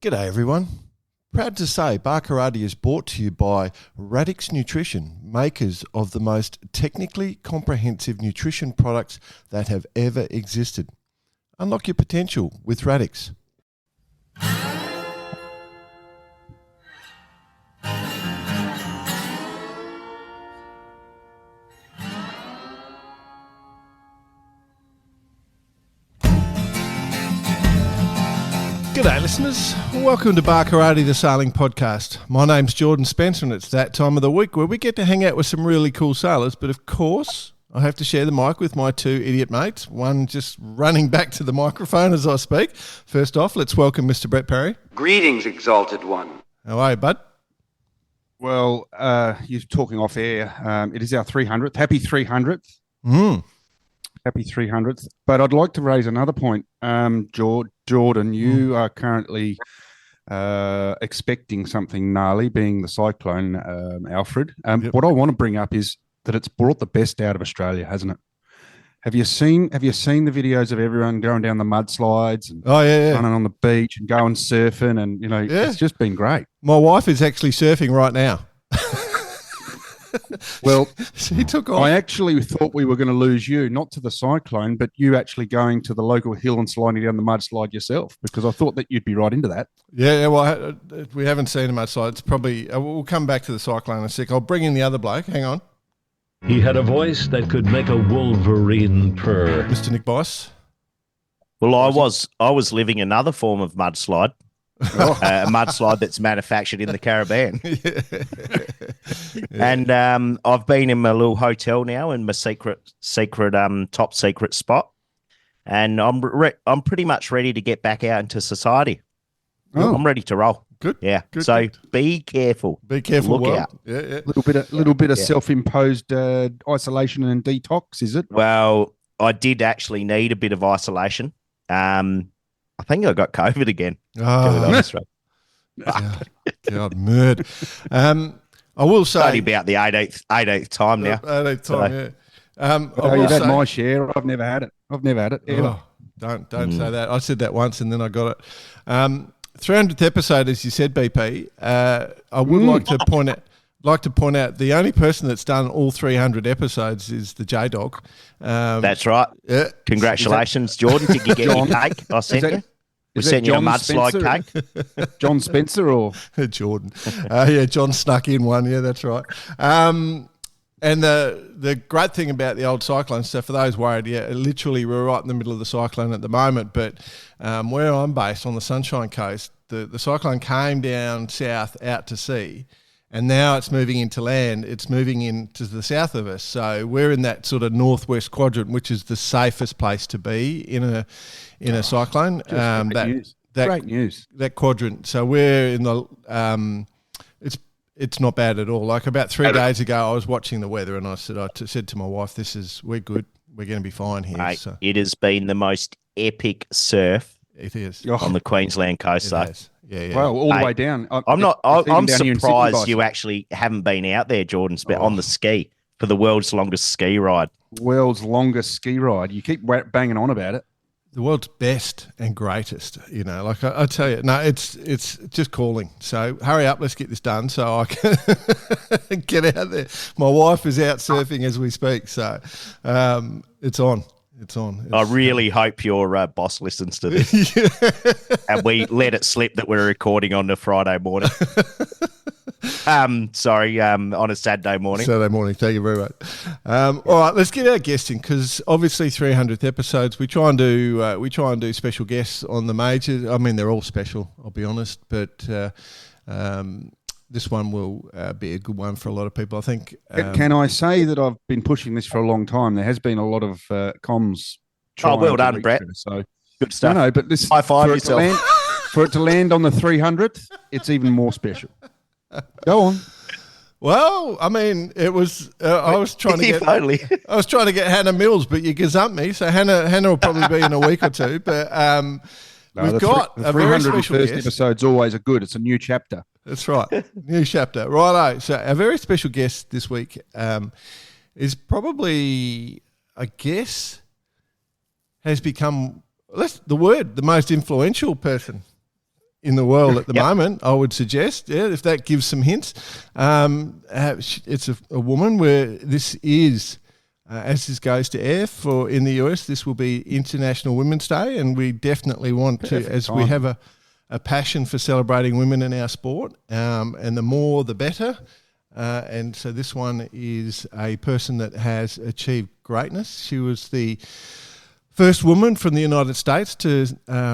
G'day everyone. Proud to say Barkarati is brought to you by Radix Nutrition, makers of the most technically comprehensive nutrition products that have ever existed. Unlock your potential with Radix. G'day listeners, welcome to Barkarati the Sailing Podcast. My name's Jordan Spencer and it's that time of the week where we get to hang out with some really cool sailors, but of course I have to share the mic with my two idiot mates, one just running back to the microphone as I speak. First off, let's welcome Mr. Brett Perry. Greetings, Exalted One. How are you, bud? Well, you're talking off air. It is our 300th. Happy 300th. Happy 300th. But I'd like to raise another point. Jordan, you are currently expecting something gnarly, being the cyclone, Alfred. Yep. What I want to bring up is that it's brought the best out of Australia, hasn't it? Have you seen the videos of everyone going down the mudslides and running on the beach and going surfing and, it's just been great. My wife is actually surfing right now. Well, she took off. I actually thought we were going to lose you, not to the cyclone, but you actually going to the local hill and sliding down the mudslide yourself, because I thought that you'd be right into that. Yeah, well, we haven't seen a mudslide. It's probably, we'll come back to the cyclone in a sec. I'll bring in the other bloke. Hang on. He had a voice that could make a wolverine purr. Mr. Nick Boyce. Well, I was living another form of mudslide, a mudslide that's manufactured in the Caribbean. And I've been in my little hotel now in my secret top secret spot, and I'm pretty much ready to get back out into society. I'm ready to roll. Good. Yeah. Good, so good. Be careful. Be careful. Look out. Yeah. Little bit of self-imposed isolation and detox, is it? Well, I did actually need a bit of isolation. I think I got COVID again. God, murd. I will say Only about the 18th time now. 18th time, yeah. You've had my share. I've never had it. Ever. Don't say that. I said that once and then I got it. 300th episode, as you said, BP. I would like to point out the only person that's done all 300 episodes is the J-Dog. That's right. Yeah. Congratulations, Jordan. Did you get your cake? I sent you. We sent you a mudslide cake. John Spencer or Jordan? Yeah, John snuck in one. Yeah, that's right. And the great thing about the old cyclone stuff, for those worried, literally we're right in the middle of the cyclone at the moment. But where I'm based on the Sunshine Coast, the cyclone came down south out to sea, and now it's moving into land. It's moving into the south of us. So we're in that sort of northwest quadrant, which is the safest place to be in a cyclone. Great news. That quadrant. So we're in the it's not bad at all. Like about 3 days ago, I was watching the weather and I said to my wife, we're good. We're going to be fine here. Mate, so. It has been the most epic surf It is. on the Queensland coast, though. Yeah. Well, all the way down. I'm surprised you actually haven't been out there, Jordan, on the ski for the world's longest ski ride. World's longest ski ride. You keep banging on about it. The world's best and greatest, like I tell you, no, it's just calling. So hurry up, let's get this done so I can get out there. My wife is out surfing as we speak, so it's on. I really hope your boss listens to this and we let it slip that we're recording on a Friday morning. On a Saturday morning. Thank you very much. All right, let's get our guests in because obviously 300th episodes. We try and do special guests on the majors. I mean, they're all special. I'll be honest, but this one will be a good one for a lot of people, I think. Can I say that I've been pushing this for a long time? There has been a lot of comms. Well done, Brett. So good stuff. No, but this high five yourself. For it to land on the 300th, it's even more special. Go on. Well, I mean, it was. I was trying to get. I was trying to get Hannah Mills, but you gazumped me. So Hannah will probably be in a week or two. But we've got a very special guest. Episode's always a good. It's a new chapter. That's right, new chapter. Righto. So our very special guest this week is probably, I guess, has become the most influential person in the world at the moment, I would suggest, if that gives some hints. It's a woman where this is, as this goes to air in the US, this will be International Women's Day, and we definitely want to, as we have a passion for celebrating women in our sport, and the more the better. And so this one is a person that has achieved greatness. She was the first woman from the United States to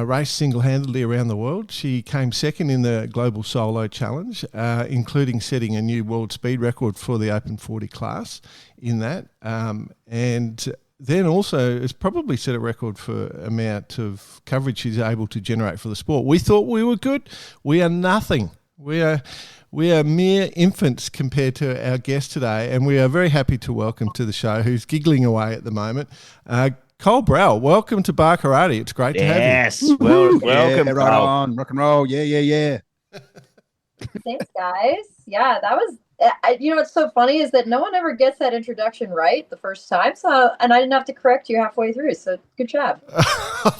race single-handedly around the world. She came second in the Global Solo Challenge, including setting a new world speed record for the Open 40 class in that. And then also has probably set a record for amount of coverage she's able to generate for the sport. We thought we were good. We are nothing. We are mere infants compared to our guest today, and we are very happy to welcome to the show, who's giggling away at the moment, Cole Brauer. Welcome to Bar Karate. It's great to have you. Yes, welcome. Right on, rock and roll. Yeah. Thanks, guys. Yeah, that was. What's so funny is that no one ever gets that introduction right the first time. And I didn't have to correct you halfway through. So good job.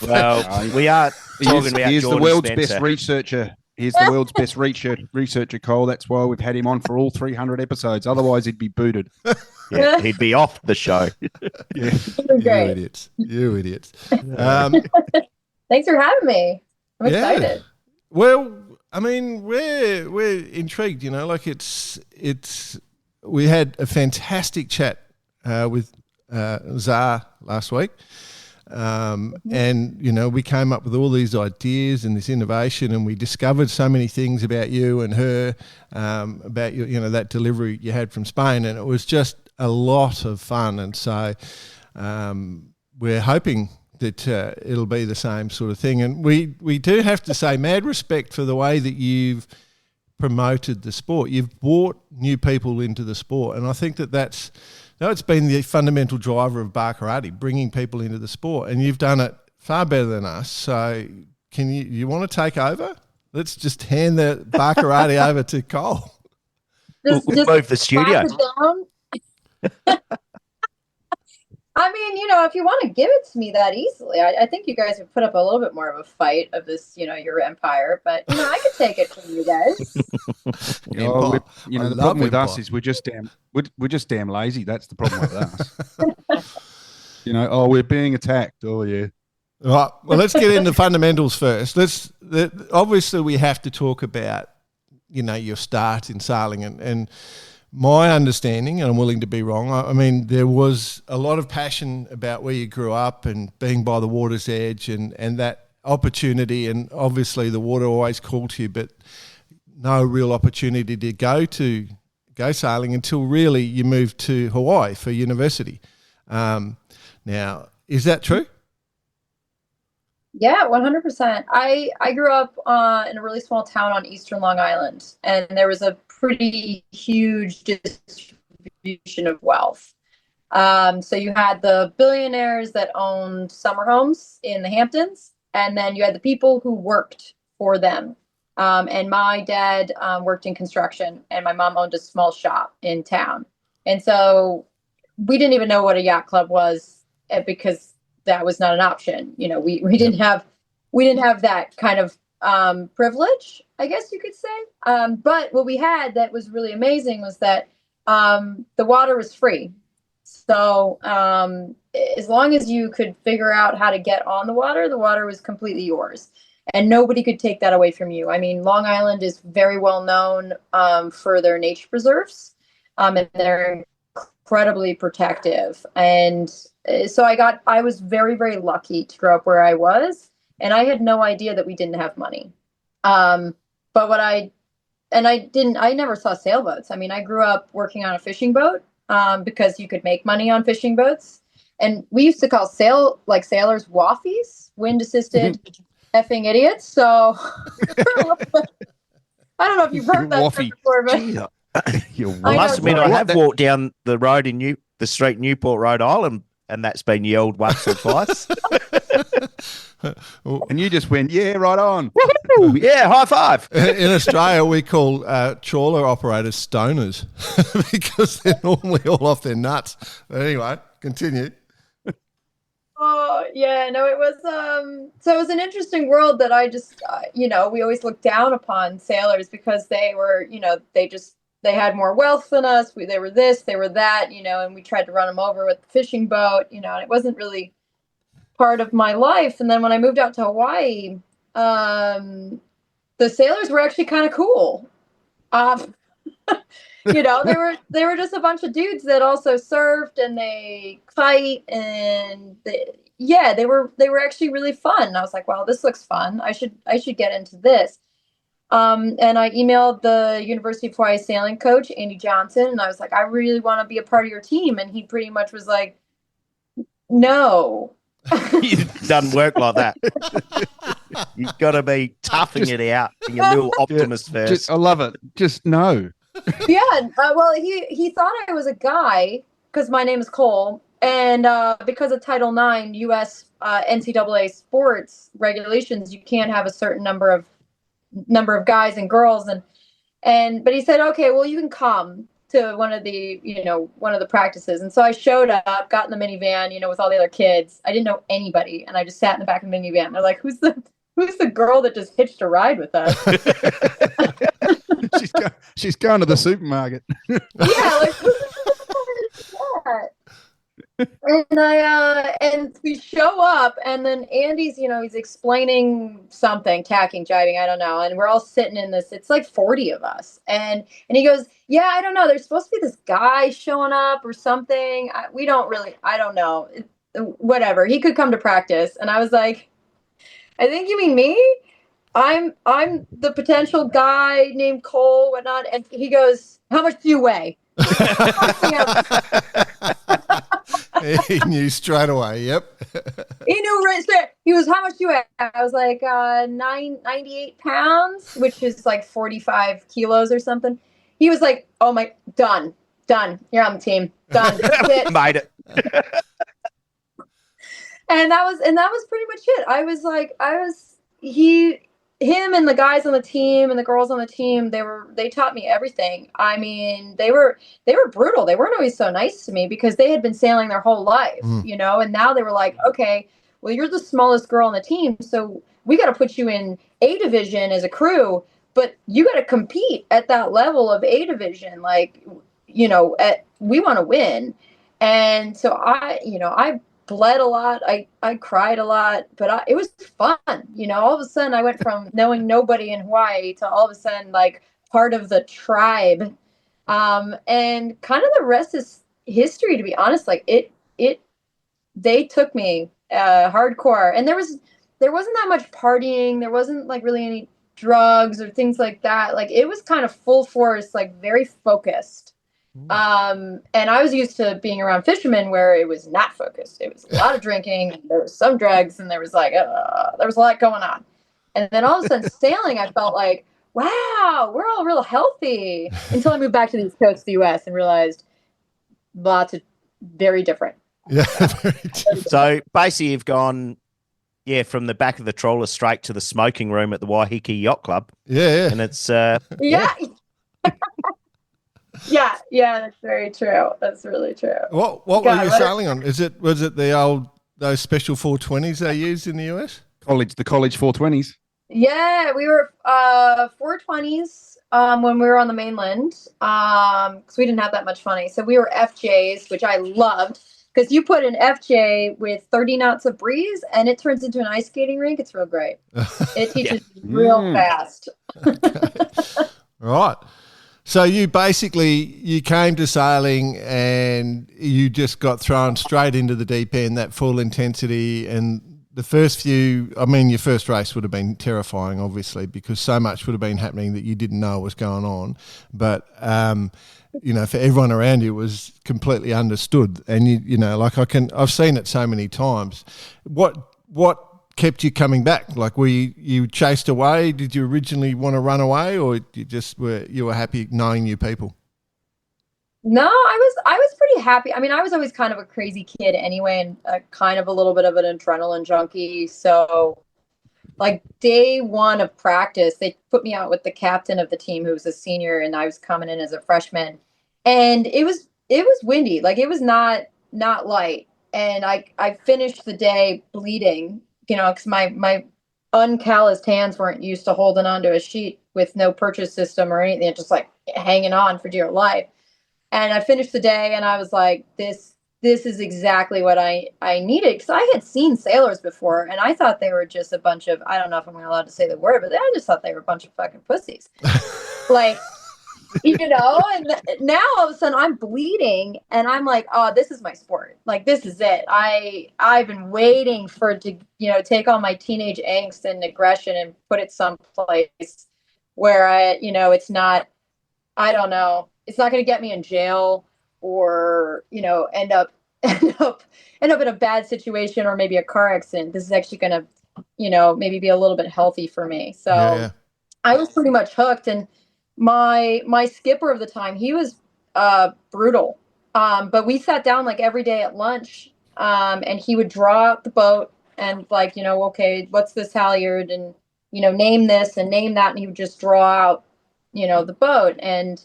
Well, we are talking about He's Jordan the world's Spencer. best researcher. He's the world's best researcher, Cole. That's why we've had him on for all 300 episodes. Otherwise, he'd be booted. Yeah, he'd be off the show. Yeah. Great. You idiots. Thanks for having me. I'm excited. Well, I mean, we're intrigued. We had a fantastic chat with Zar last week. And we came up with all these ideas and this innovation, and we discovered so many things about you and her, about that delivery you had from Spain, and it was just a lot of fun. And so we're hoping that it'll be the same sort of thing. And we do have to say, mad respect for the way that you've promoted the sport. You've brought new people into the sport, and I think that's it's been the fundamental driver of Bar Karate, bringing people into the sport, and you've done it far better than us. So can you want to take over? Let's just hand the Bar Karate over to Cole. We'll move the studio. I mean, if you want to give it to me that easily, I think you guys would put up a little bit more of a fight of this, your empire. But, I could take it from you guys. The problem with us is we're just damn lazy. That's the problem with us. We're being attacked. Oh, yeah. Right. Well, let's get into fundamentals first. Obviously, we have to talk about, your start in sailing and my understanding, and I'm willing to be wrong, I mean, there was a lot of passion about where you grew up and being by the water's edge and that opportunity, and obviously the water always called to you, but no real opportunity to go sailing until really you moved to Hawaii for university. Now, is that true? Yeah, 100%. I grew up in a really small town on Eastern Long Island, and there was a pretty huge distribution of wealth. So you had the billionaires that owned summer homes in the Hamptons, and then you had the people who worked for them. And my dad worked in construction, and my mom owned a small shop in town. And so we didn't even know what a yacht club was because that was not an option. We didn't have that kind of privilege, I guess you could say. But what we had that was really amazing was that the water was free. So as long as you could figure out how to get on the water was completely yours. And nobody could take that away from you. I mean, Long Island is very well known for their nature preserves, and they're incredibly protective. And so I was very, very lucky to grow up where I was, and I had no idea that we didn't have money. But I never saw sailboats. I mean, I grew up working on a fishing boat because you could make money on fishing boats. And we used to call sailors waffies, wind assisted effing idiots. So I don't know if you've heard that Waffy. before, but I must admit, I have walked down the road in the street Newport, Rhode Island, and that's been yelled once or twice. And you just went, yeah, right on. Woo-hoo! Yeah, high five. In Australia, we call trawler operators stoners because they're normally all off their nuts. But anyway, continue. Oh yeah, no, it was so it was an interesting world that I just we always looked down upon sailors because they were, they had more wealth than us. They were this, they were that, and we tried to run them over with the fishing boat, and it wasn't really part of my life. And then when I moved out to Hawaii, the sailors were actually kind of cool. Um, they were just a bunch of dudes that also surfed and they kite and they were actually really fun. And I was like, wow, this looks fun. I should get into this. And I emailed the University of Hawaii sailing coach, Andy Johnson, and I was like, I really want to be a part of your team. And he pretty much was like, no. It doesn't work like that. You've got to be toughing it out, being a little optimist first. I love it. Just no. Yeah. Well, he thought I was a guy because my name is Cole, and because of Title IX U.S. NCAA sports regulations, you can't have a certain number of guys and girls, but he said, okay, well, you can come to one of the practices. And so I showed up, got in the minivan, with all the other kids. I didn't know anybody, and I just sat in the back of the minivan. They're like, who's the girl that just hitched a ride with us? She's going to the supermarket. Yeah, like who the that? And we show up, and then Andy's, he's explaining something, tacking, jiving, I don't know, and we're all sitting in this. It's like 40 of us, and he goes, "Yeah, I don't know. There's supposed to be this guy showing up or something. I don't know. Whatever. He could come to practice." And I was like, "I think you mean me? I'm the potential guy named Cole, whatnot." And he goes, "How much do you weigh?" He knew straight away. Yep. He knew right there. He was, how much do you weigh? I was like 98 pounds, which is like 45 kilos or something. He was like, "Oh my, done. You're on the team. Done. Made it." And that was pretty much it. Him and the guys on the team and the girls on the team, they taught me everything. I mean, they were brutal. They weren't always so nice to me because they had been sailing their whole life, and now they were like, okay, well, you're the smallest girl on the team, so we got to put you in A division as a crew, but you got to compete at that level of A division. Like, we want to win. And so I bled a lot. I cried a lot, but it was fun. All of a sudden I went from knowing nobody in Hawaii to all of a sudden like part of the tribe. And kind of the rest is history, to be honest. Like they took me hardcore, and there wasn't that much partying. There wasn't like really any drugs or things like that. Like it was kind of full force, like very focused. And I was used to being around fishermen where it was not focused. It was a lot of drinking, there was some drugs, and there was a lot going on. And then all of a sudden sailing, I felt like, wow, we're all real healthy, until I moved back to the East Coast of the US and realized lots of very different. Yeah. Very different. So basically you've gone from the back of the trawler straight to the smoking room at the Waiheke Yacht Club. Yeah. And it's Yeah. Yeah, that's very true. That's really true. What were you sailing on? Was it those special 420s they used in the US? The college 420s. Yeah, we were 420s when we were on the mainland because we didn't have that much money. So we were FJs, which I loved because you put an FJ with 30 knots of breeze and it turns into an ice skating rink. It's real great. It teaches real fast. Right. So you came to sailing and you just got thrown straight into the deep end, that full intensity. And the first your first race would have been terrifying, obviously, because so much would have been happening that you didn't know was going on. But, for everyone around you, it was completely understood. And, I've seen it so many times. What kept you coming back? Like, were you chased away? Did you originally want to run away, or you were happy knowing new people? No, I was pretty happy. I mean, I was always kind of a crazy kid anyway, and kind of a little bit of an adrenaline junkie. So, like day one of practice, they put me out with the captain of the team, who was a senior, and I was coming in as a freshman. And it was windy. Like it was not light. and I finished the day bleeding, because my uncalloused hands weren't used to holding onto a sheet with no purchase system or anything, just like hanging on for dear life. And I finished the day, and I was like, this is exactly what I needed, because I had seen sailors before, and I thought they were just a bunch of, I don't know if I'm allowed to say the word, but I just thought they were a bunch of fucking pussies. Like, and now all of a sudden I'm bleeding, and I'm like, oh, this is my sport. Like, this is it. I've been waiting for it to, take all my teenage angst and aggression and put it someplace where it's not, I don't know, it's not going to get me in jail or, end up in a bad situation or maybe a car accident. This is actually going to, maybe be a little bit healthy for me. So yeah. I was pretty much hooked. And my skipper of the time, he was brutal. But we sat down like every day at lunch, and he would draw out the boat and like, okay, what's this halyard, and, name this and name that. And he would just draw out, the boat. And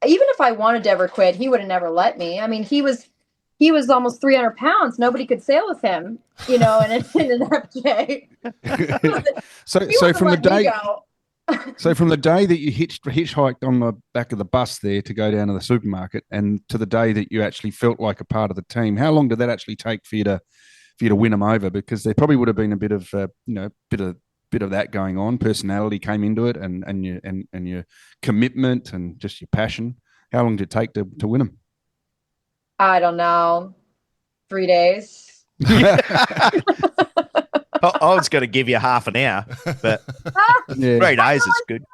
even if I wanted to ever quit, he would have never let me. I mean, he was almost 300 pounds. Nobody could sail with him, in an FJ. So from the day, so from the day that you hitchhiked on the back of the bus there to go down to the supermarket, and to the day that you actually felt like a part of the team, how long did that actually take for you to win them over? Because there probably would have been a bit of bit of that going on. Personality came into it, and your commitment and just your passion. How long did it take to win them? I don't know, 3 days. I was going to give you half an hour, but 3 days is good.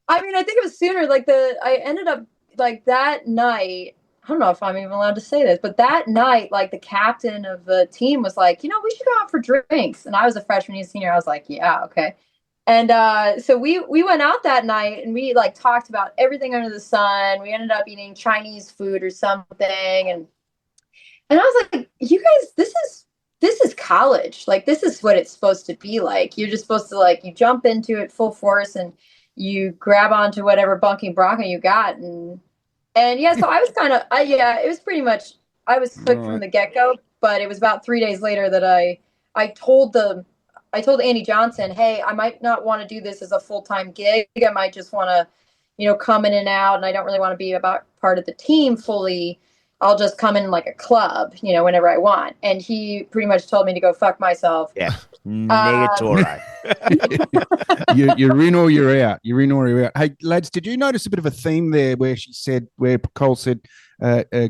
I mean, I think it was sooner. Like I ended up like that night. I don't know if I'm even allowed to say this, but that night, like the captain of the team was like, we should go out for drinks. And I was a freshman, he's a senior. I was like, yeah, okay. And so we went out that night, and we like talked about everything under the sun. We ended up eating Chinese food or something. And I was like, you guys, this is college. Like, this is what it's supposed to be like. You're just supposed to like, you jump into it full force and you grab onto whatever bunking bronco you got. And yeah, so I was kind of, it was pretty much, I was hooked from the get-go, but it was about 3 days later that I told Andy Johnson, hey, I might not want to do this as a full-time gig. I might just want to, come in and out, and I don't really want to be about part of the team fully. I'll just come in like a club, whenever I want. And he pretty much told me to go fuck myself. Yeah, negatory. You're in or you're out. You're in or you're out. Hey, lads, did you notice a bit of a theme there where Cole said,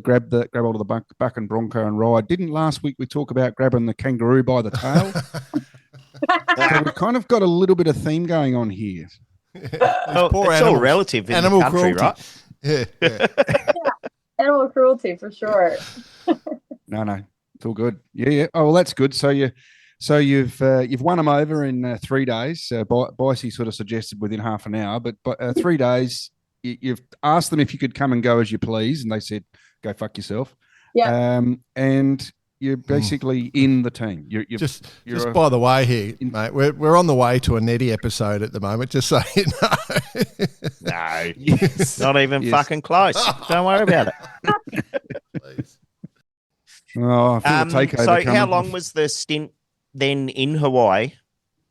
grab hold of the buck and bronco and ride? Didn't last week we talk about grabbing the kangaroo by the tail? So we've kind of got a little bit of theme going on here. It's all relative in animal the country, cruelty. right? Yeah. Animal cruelty for sure. No, it's all good. Yeah. Oh, well, that's good. So you've won them over in 3 days. Bicey sort of suggested within half an hour, but 3 days. You've asked them if you could come and go as you please, and they said, "Go fuck yourself." Yeah. And you're basically in the team. You're just by the way here, mate, we're on the way to a Nettie episode at the moment, just so you know. No, not even fucking close. Don't worry about it. Please. Oh, I feel the takeover so coming. how long was the stint then in Hawaii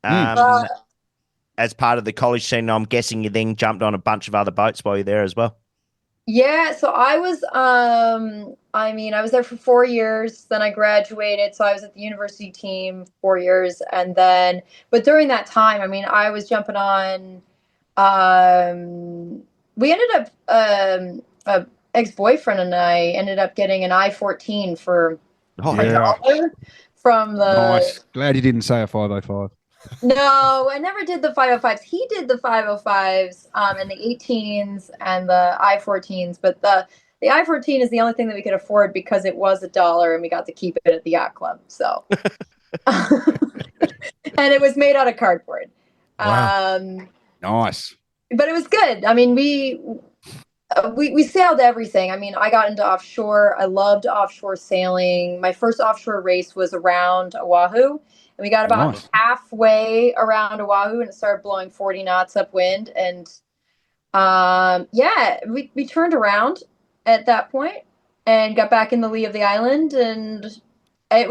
as part of the college scene? I'm guessing you then jumped on a bunch of other boats while you're there as well. Yeah, so I was I was there for 4 years, then I graduated, so I was at the university team 4 years, and then but during that time, I was jumping on we ended up a ex-boyfriend and I ended up getting an I-14 for $1 from the Nice. Glad you didn't say a 505. No, I never did the 505s. He did the 505s and the 18s and the I-14s, but the I-14 is the only thing that we could afford because it was $1 and we got to keep it at the yacht club. So, and it was made out of cardboard. Wow. Nice. But it was good. We sailed everything. I got into offshore. I loved offshore sailing. My first offshore race was around Oahu. And we got about halfway around Oahu and it started blowing 40 knots upwind. And we turned around at that point. and got back in the lee of the island, and I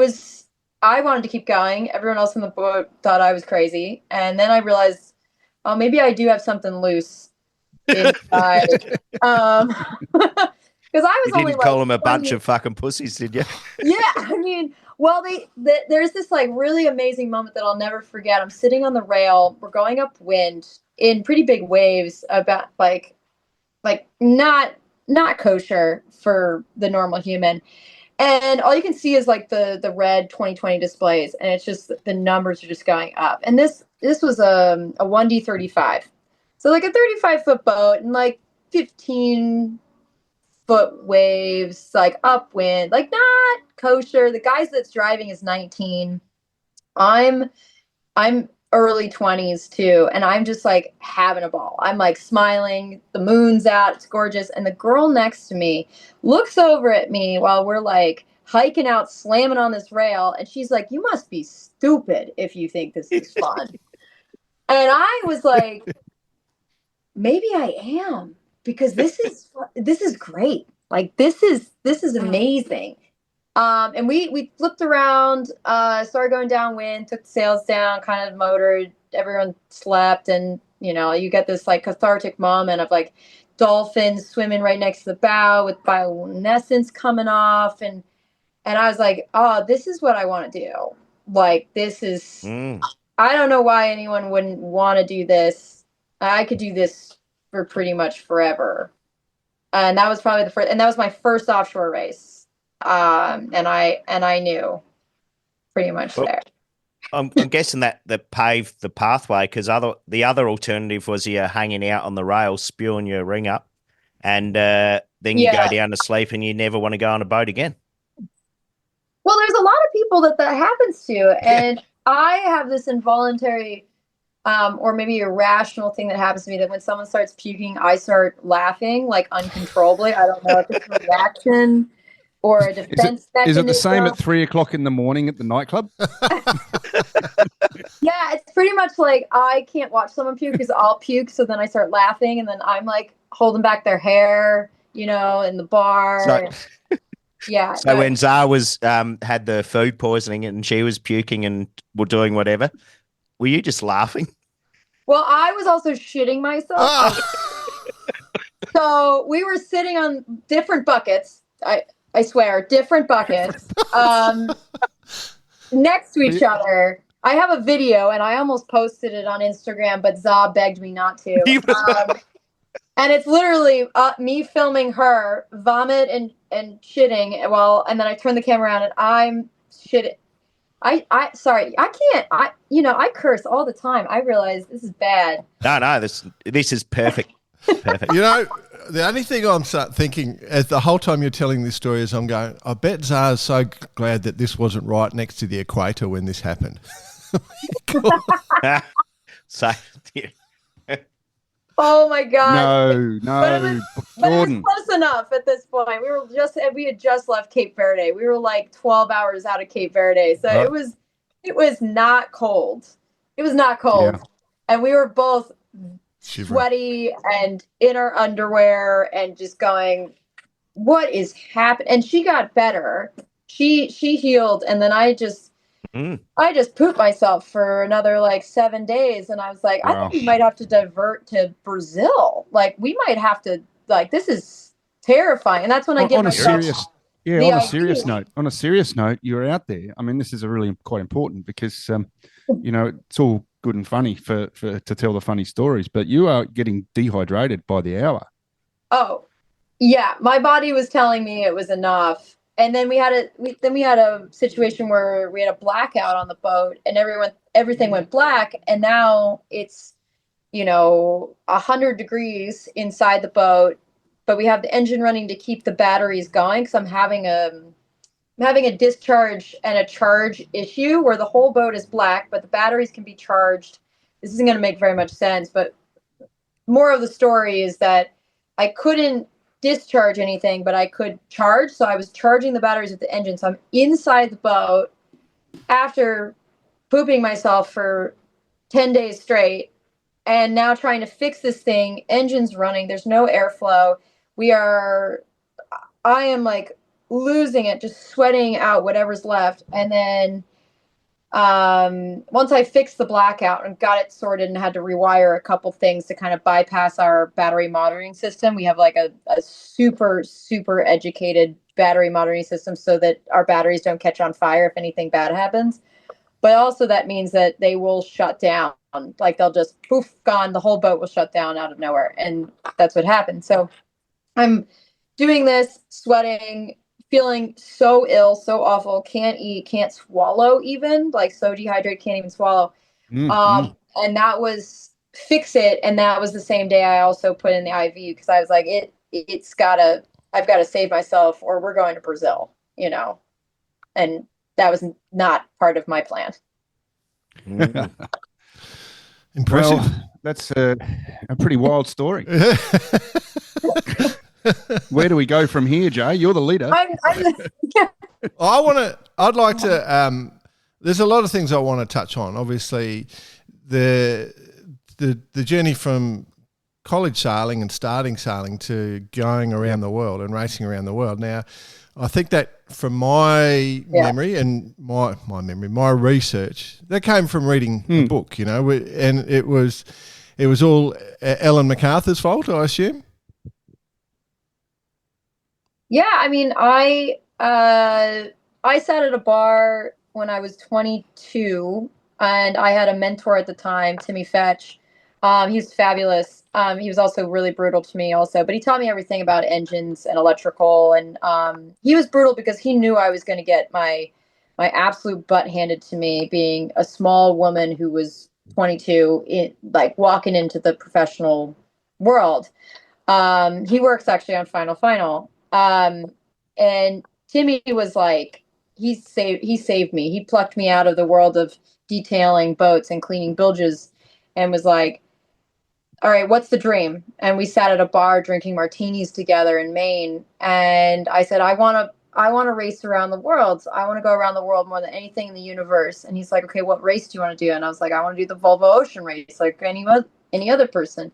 wanted to keep going. Everyone else in the boat thought I was crazy. And then I realized, oh, maybe I do have something loose inside. Because I was You only didn't call like them a 20 bunch of fucking pussies, did you? Yeah, I mean, well, there's this like really amazing moment that I'll never forget. I'm sitting on the rail. We're going upwind in pretty big waves, about like not kosher for the normal human. And all you can see is like the red 2020 displays, and it's just the numbers are just going up. And this was a 1D35, so like a 35-foot boat, and like 15-foot waves, like upwind, like not kosher. The guys that's driving is 19. I'm early 20s too, and I'm just like having a ball. I'm like smiling, the moon's out, it's gorgeous, and the girl next to me looks over at me while we're like hiking out, slamming on this rail, and she's like, "You must be stupid if you think this is fun." And I was like, "Maybe I am, because this is great. Like this is amazing." And we flipped around, started going downwind, took the sails down, kind of motored, everyone slept, and you get this like cathartic moment of like dolphins swimming right next to the bow with bioluminescence coming off, and I was like, oh, this is what I want to do. Like this is I don't know why anyone wouldn't want to do this. I could do this for pretty much forever. And that was probably that was my first offshore race. And I knew pretty much Well, there. I'm guessing that paved the pathway, because the other alternative was you hanging out on the rail, spewing your ring up, and then you go down to sleep and you never want to go on a boat again. Well, there's a lot of people that happens to, and I have this involuntary or maybe irrational thing that happens to me, that when someone starts puking, I start laughing like uncontrollably. I don't know if it's a reaction or a defense mechanism. Is it the same at 3 o'clock in the morning at the nightclub? Yeah, it's pretty much like I can't watch someone puke because I'll puke. So then I start laughing, and then I'm like holding back their hair, in the bar. Yeah. So when Zara was had the food poisoning and she was puking and were doing whatever, were you just laughing? Well, I was also shitting myself. So we were sitting on different buckets. I swear, different buckets next to each other. I have a video, and I almost posted it on Instagram, but Za begged me not to. And it's literally me filming her vomit and shitting, and then I turn the camera around and I'm shitting. Sorry, I can't. I curse all the time. I realize this is bad. No, this is perfect. Perfect. The only thing I'm thinking as the whole time you're telling this story is I'm going, I bet Zara's so glad that this wasn't right next to the equator when this happened. So, yeah. Oh my God! No, but it was close enough at this point. We had just left Cape Verde. We were like 12 hours out of Cape Verde, so it was not cold. It was not cold, and we were both sweaty and in our underwear and just going, "What is happening?" And she got better. She healed, and then I just pooped myself for another like 7 days, and I was like, I think we might have to divert to Brazil. Like we might have to. Like this is terrifying, and that's when I get myself. On a serious note, you're out there. I mean, this is really quite important because it's all good and funny for to tell the funny stories, but you are getting dehydrated by the hour. Oh, yeah, my body was telling me it was enough. And then we had a situation where we had a blackout on the boat, and everything went black, and now it's 100 degrees inside the boat, but we have the engine running to keep the batteries going because I'm having a discharge and a charge issue where the whole boat is black, but the batteries can be charged. This isn't going to make very much sense, but more of the story is that I couldn't discharge anything, but I could charge. So I was charging the batteries with the engine. So I'm inside the boat after pooping myself for 10 days straight, and now trying to fix this thing. Engine's running. There's no airflow. I am like losing it, just sweating out whatever's left. And then once I fixed the blackout and got it sorted and had to rewire a couple things to kind of bypass our battery monitoring system, we have like a super, super educated battery monitoring system so that our batteries don't catch on fire if anything bad happens. But also that means that they will shut down. Like they'll just poof, gone. The whole boat will shut down out of nowhere. And that's what happened. So I'm doing this, sweating, feeling so ill, so awful, can't eat, can't swallow even, like so dehydrated, can't even swallow. And that was fix it. And that was the same day I also put in the IV because I was like, I've got to save myself or we're going to Brazil, and that was not part of my plan. Impressive. Well, that's a pretty wild story. Where do we go from here, Jay? You're the leader. I'd like to. There's a lot of things I want to touch on. Obviously, the journey from college sailing and starting sailing to going around the world and racing around the world. Now, I think that from my memory and my research, that came from reading a book, and it was all Ellen MacArthur's fault, I assume. Yeah, I mean, I sat at a bar when I was 22, and I had a mentor at the time, Timmy Fetch. He was fabulous. He was also really brutal to me also, but he taught me everything about engines and electrical. And he was brutal because he knew I was going to get my absolute butt handed to me, being a small woman who was 22, walking into the professional world. He works actually on Final. And Timmy was like, he saved me. He plucked me out of the world of detailing boats and cleaning bilges and was like, all right, what's the dream? And we sat at a bar drinking martinis together in Maine. And I said, I want to race around the world. I want to go around the world more than anything in the universe. And he's like, okay, what race do you want to do? And I was like, I want to do the Volvo Ocean race, like any other person.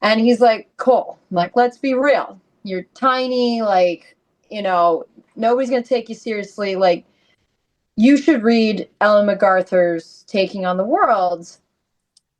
And he's like, cool. I'm like, let's be real. You're tiny, nobody's going to take you seriously. Like, you should read Ellen MacArthur's Taking on the World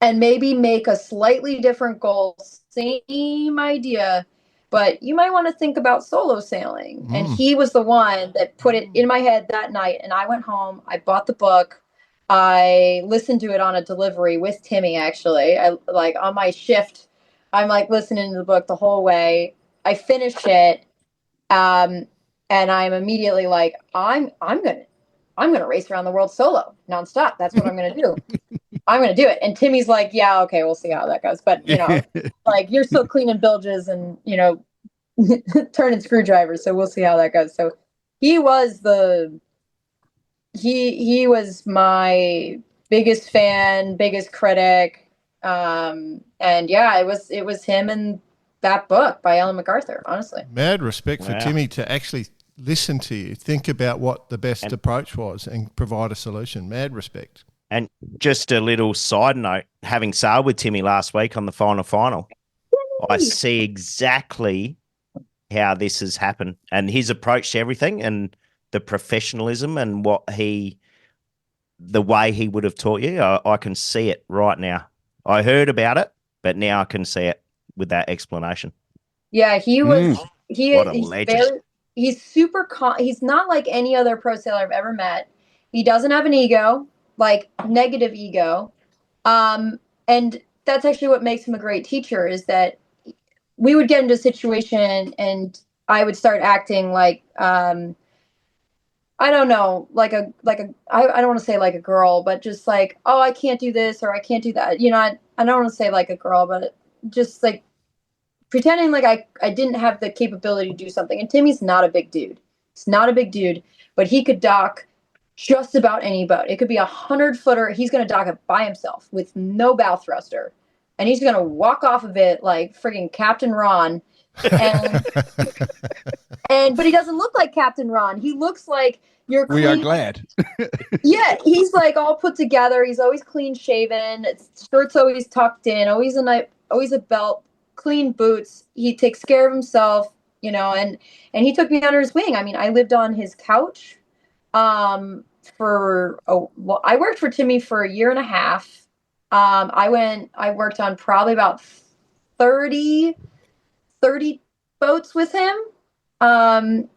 and maybe make a slightly different goal, same idea, but you might want to think about solo sailing. And he was the one that put it in my head that night. And I went home, I bought the book. I listened to it on a delivery with Timmy, actually. I on my shift, I'm listening to the book the whole way. I finish it, and I'm immediately like, I'm gonna race around the world solo nonstop. That's what I'm gonna do. I'm gonna do it. And Timmy's like, yeah, okay, we'll see how that goes. But you're still cleaning bilges and turning screwdrivers, so we'll see how that goes. So he was he was my biggest fan, biggest critic, and yeah, it was him and that book by Ellen MacArthur, honestly. Mad respect for Timmy to actually listen to you, think about what the best approach was and provide a solution. Mad respect. And just a little side note, having sailed with Timmy last week on the final, I see exactly how this has happened and his approach to everything and the professionalism and the way he would have taught you. I can see it right now. I heard about it, but now I can see it with that explanation. Yeah, he was. What a legend. He's super. He's not like any other pro sailor I've ever met. He doesn't have an ego, like negative ego, and that's actually what makes him a great teacher. Is that we would get into a situation and I would start acting like I don't know, I don't want to say like a girl, but just like, oh, I can't do this or I can't do that. I don't want to say like a girl, but just like pretending like I didn't have the capability to do something. And Timmy's not a big dude. He's not a big dude, but he could dock just about any boat. It could be 100-footer. He's going to dock it by himself with no bow thruster. And he's going to walk off of it like friggin' Captain Ron. And, but he doesn't look like Captain Ron. He looks like you're clean. We are glad. Yeah, he's like all put together. He's always clean shaven. Shirt's always tucked in. Always a belt. Clean boots. He takes care of himself. and he took me under his wing. I mean, I lived on his couch I worked for Timmy for a year and a half. I worked on probably about 30 boats with him. And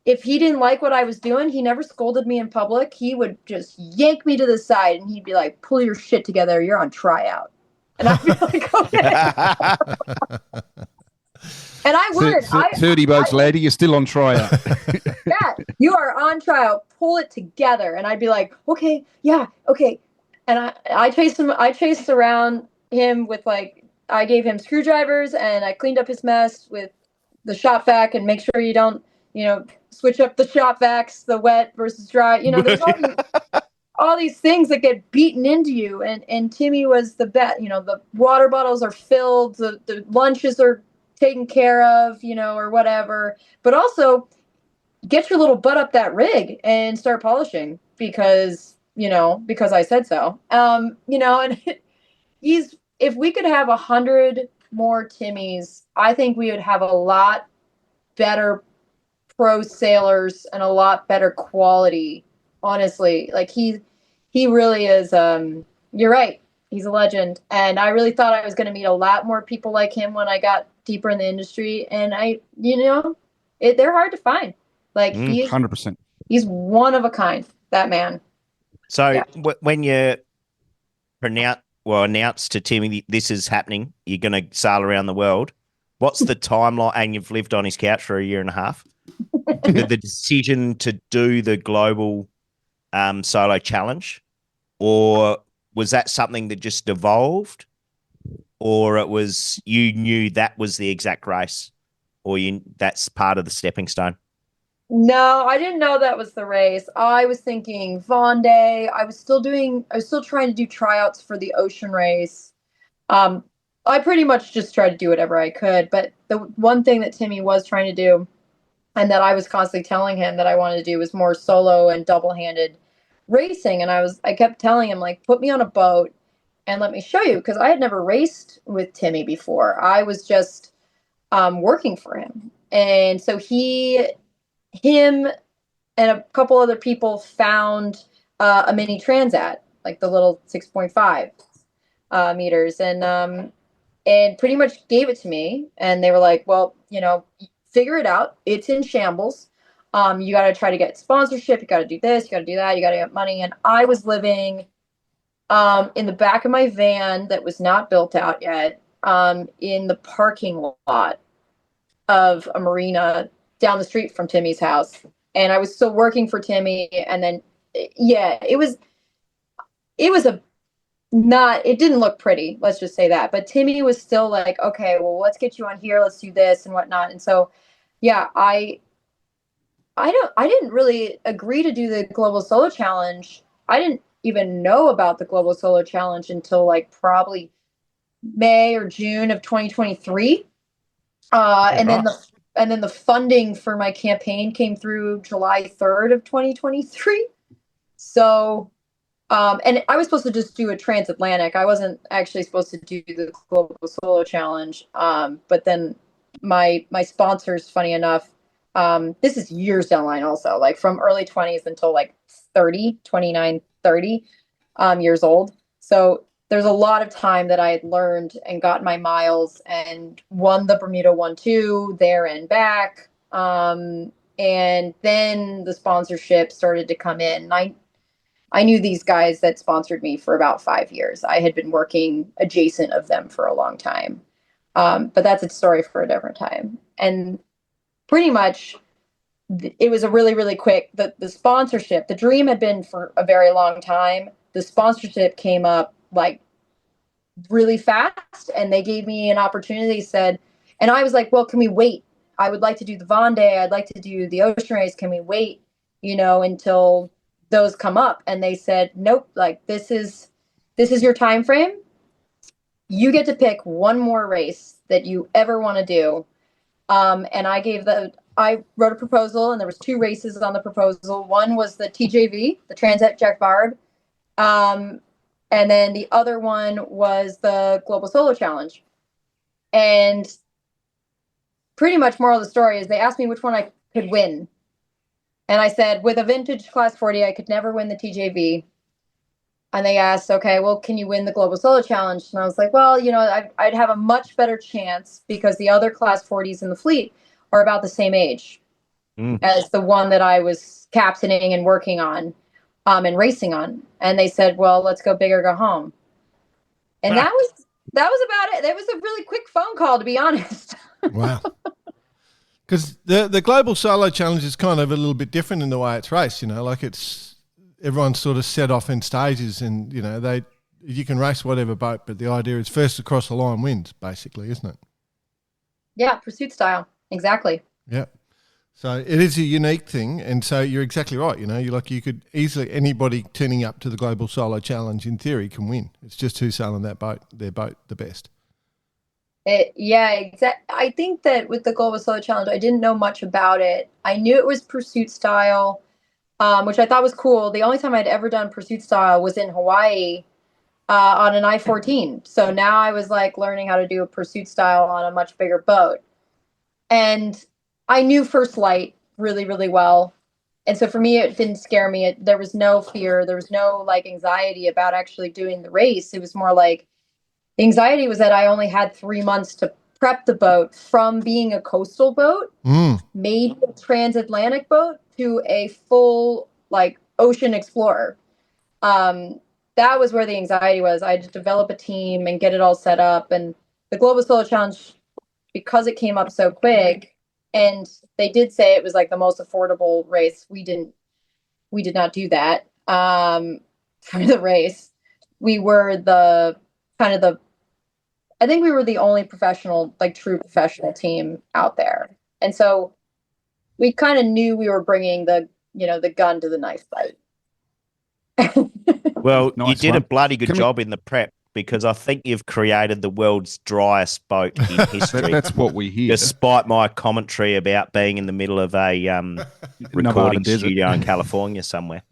if he didn't like what I was doing, he never scolded me in public. He would just yank me to the side and he'd be like, pull your shit together. You're on tryout. And I'd be like, okay. And I would. 30 boats later, you're still on tryout. Yeah, you are on trial. Pull it together. And I'd be like, okay, yeah, okay. And I chased around him with I gave him screwdrivers and I cleaned up his mess with the shop vac and make sure you don't, switch up the shop vacs, the wet versus dry. There's all these things that get beaten into you. And Timmy was the best. The water bottles are filled, the lunches are taken care of, or whatever. But also get your little butt up that rig and start polishing because I said so. And if we could have 100 more Timmys, I think we would have a lot better pro sailors and a lot better quality. Honestly, he really is. You're right. He's a legend. And I really thought I was going to meet a lot more people like him when I got deeper in the industry. And they're hard to find. 100%. He's one of a kind, that man. So yeah. When you announce to Timmy this is happening, you're going to sail around the world, what's the timeline? And you've lived on his couch for a year and a half. the decision to do the global solo challenge, or was that something that just evolved, or it was you knew that was the exact race, or that's part of the stepping stone? No, I didn't know that was the race. I was thinking Vendée. I was still trying to do tryouts for the ocean race. I pretty much just tried to do whatever I could. But the one thing that Timmy was trying to do, and that I was constantly telling him that I wanted to do, was more solo and double-handed racing. And I kept telling him, put me on a boat and let me show you, because I had never raced with Timmy before. I was just working for him. And so him and a couple other people found a mini Transat, the little 6.5 meters, and pretty much gave it to me. And they were like, well, figure it out. It's in shambles. You got to try to get sponsorship. You got to do this. You got to do that. You got to get money. And I was living in the back of my van that was not built out yet, in the parking lot of a marina down the street from Timmy's house. And I was still working for Timmy. And then, it didn't look pretty. Let's just say that. But Timmy was still like, okay, well, let's get you on here. Let's do this and whatnot. And so, I didn't really agree to do the Global Solo Challenge. I didn't even know about the Global Solo Challenge until probably May or June of 2023. And then the funding for my campaign came through July 3rd of 2023. So, and I was supposed to just do a transatlantic. I wasn't actually supposed to do the Global Solo Challenge. But then my sponsors, funny enough, this is years down the line also, from early 20s until 29, 30 years old. So there's a lot of time that I had learned and got my miles and won the Bermuda 1-2 there and back. And then the sponsorship started to come in. I knew these guys that sponsored me for about 5 years. I had been working adjacent of them for a long time. But that's a story for a different time. And pretty much it was a really, really quick, the sponsorship, the dream had been for a very long time. The sponsorship came up really fast, and they gave me an opportunity. Said, and I was like, well, can we wait? I would like to do the Vendée. I'd like to do the ocean race. Can we wait, until those come up? And they said, nope, this is your time frame. You get to pick one more race that you ever want to do. And I wrote a proposal, and there was 2 races on the proposal. One was the TJV, the Transat Jack Barb. And then the other one was the Global Solo Challenge. And pretty much moral of the story is they asked me which one I could win. And I said, with a vintage class 40, I could never win the TJV. And they asked, okay, well, can you win the Global Solo Challenge? And I was like, well, I'd have a much better chance because the other class 40s in the fleet are about the same age as the one that I was captaining and working on and racing on. And they said, well, let's go big or go home. And that was about it. It was a really quick phone call, to be honest. Wow. Because the Global Solo Challenge is kind of a little bit different in the way it's raced, like everyone's sort of set off in stages and, you can race whatever boat, but the idea is first across the line wins, basically, isn't it? Yeah, pursuit style. Exactly. Yeah. So it is a unique thing, and so you're exactly right. You could easily, anybody turning up to the Global Solo Challenge in theory can win. It's just who's sailing their boat the best. I think that with the Global Solo Challenge, I didn't know much about it. I knew it was pursuit style, which I thought was cool. The only time I'd ever done pursuit style was in Hawaii on an I-14. So now I was like learning how to do a pursuit style on a much bigger boat. And I knew First Light really, really well. And so for me, it didn't scare me. There was no fear. There was no anxiety about actually doing the race. It was more like the anxiety was that I only had 3 months to prep the boat from being a coastal boat, made a transatlantic boat, to a full ocean explorer. That was where the anxiety was. I had to develop a team and get it all set up. And the Global Solo Challenge, because it came up so quick, and they did say it was the most affordable race. We did not do that for the race. We were I think we were the only professional, true professional team out there. And so we kind of knew we were bringing the gun to the knife fight. Well, Nice you did one. a bloody good job in the prep, because I think you've created the world's driest boat in history. That's what we hear. Despite my commentary about being in the middle of a recording studio in California somewhere.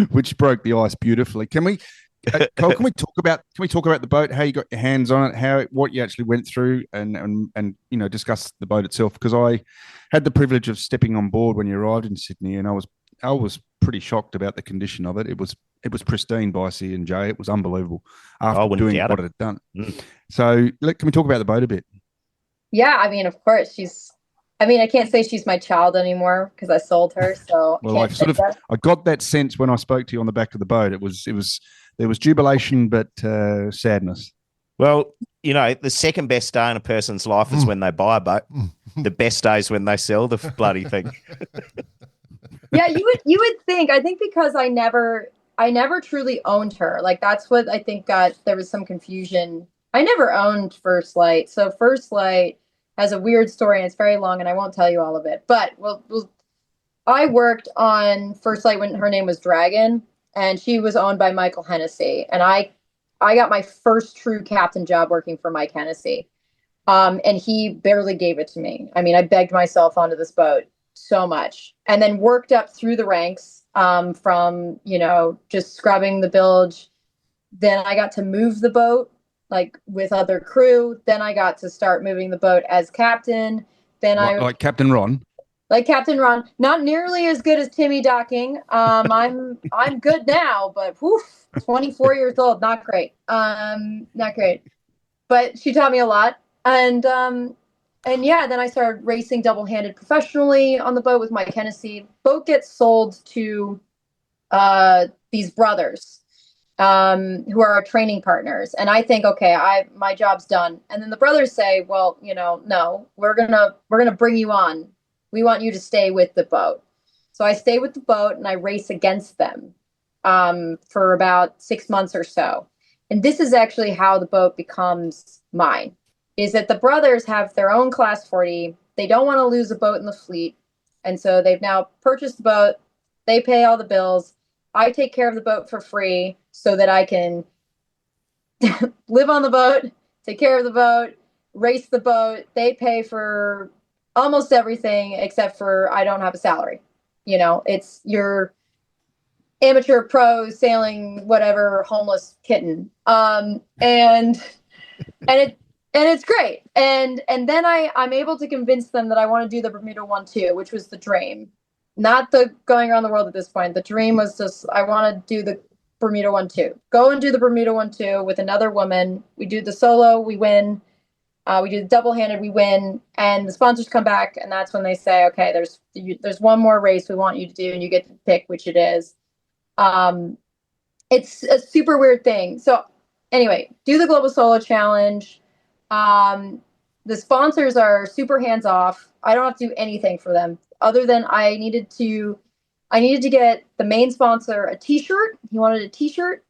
Which broke the ice beautifully. Can we talk about the boat, how you got your hands on it, what you actually went through, and discuss the boat itself? Because I had the privilege of stepping on board when you arrived in Sydney, and I was pretty shocked about the condition of it. It was pristine by C&J. It was unbelievable after doing what it had done. So can we talk about the boat a bit? Yeah, I mean, of course, I can't say she's my child anymore because I sold her. So well, I got that sense when I spoke to you on the back of the boat. There was jubilation, but sadness. Well, the second best day in a person's life is when they buy a boat. The best day is when they sell the bloody thing. Yeah, you would think. I think because I never truly owned her. That's what I think there was some confusion. I never owned First Light. So First Light has a weird story, and it's very long, and I won't tell you all of it. But I worked on First Light when her name was Dragon, and she was owned by Michael Hennessy. And I got my first true captain job working for Mike Hennessy. And he barely gave it to me. I mean, I begged myself onto this boat so much, and then worked up through the ranks from, just scrubbing the bilge. Then I got to move the boat with other crew. Then I got to start moving the boat as captain. Then like Captain Ron. Like Captain Ron, not nearly as good as Timmy docking. I'm good now, but 24 years old, not great. Not great. But she taught me a lot. And yeah, then I started racing double-handed professionally on the boat with Mike Hennessy. Boat gets sold to these brothers who are our training partners. And I think, okay, my job's done. And then the brothers say, well, no, we're gonna bring you on. We want you to stay with the boat. So I stay with the boat and I race against them for about 6 months or so. And this is actually how the boat becomes mine. Is that the brothers have their own class 40. They don't want to lose a boat in the fleet. And so they've now purchased the boat. They pay all the bills. I take care of the boat for free so that I can live on the boat, take care of the boat, race the boat. They pay for almost everything except for I don't have a salary. It's your amateur pro sailing, whatever, homeless kitten. And and it's great. And then I'm able to convince them that I want to do the Bermuda one too, which was the dream, not the going around the world at this point. The dream was just I want to do the Bermuda one too. Go and do the Bermuda one too with another woman. We do the solo, we win. We do the double-handed, we win, and the sponsors come back, and that's when they say, okay, there's one more race we want you to do, and you get to pick which it is. It's a super weird thing. So anyway, do the Global Solo Challenge. The sponsors are super hands off. I don't have to do anything for them other than I needed to get the main sponsor a t-shirt. He wanted a t-shirt.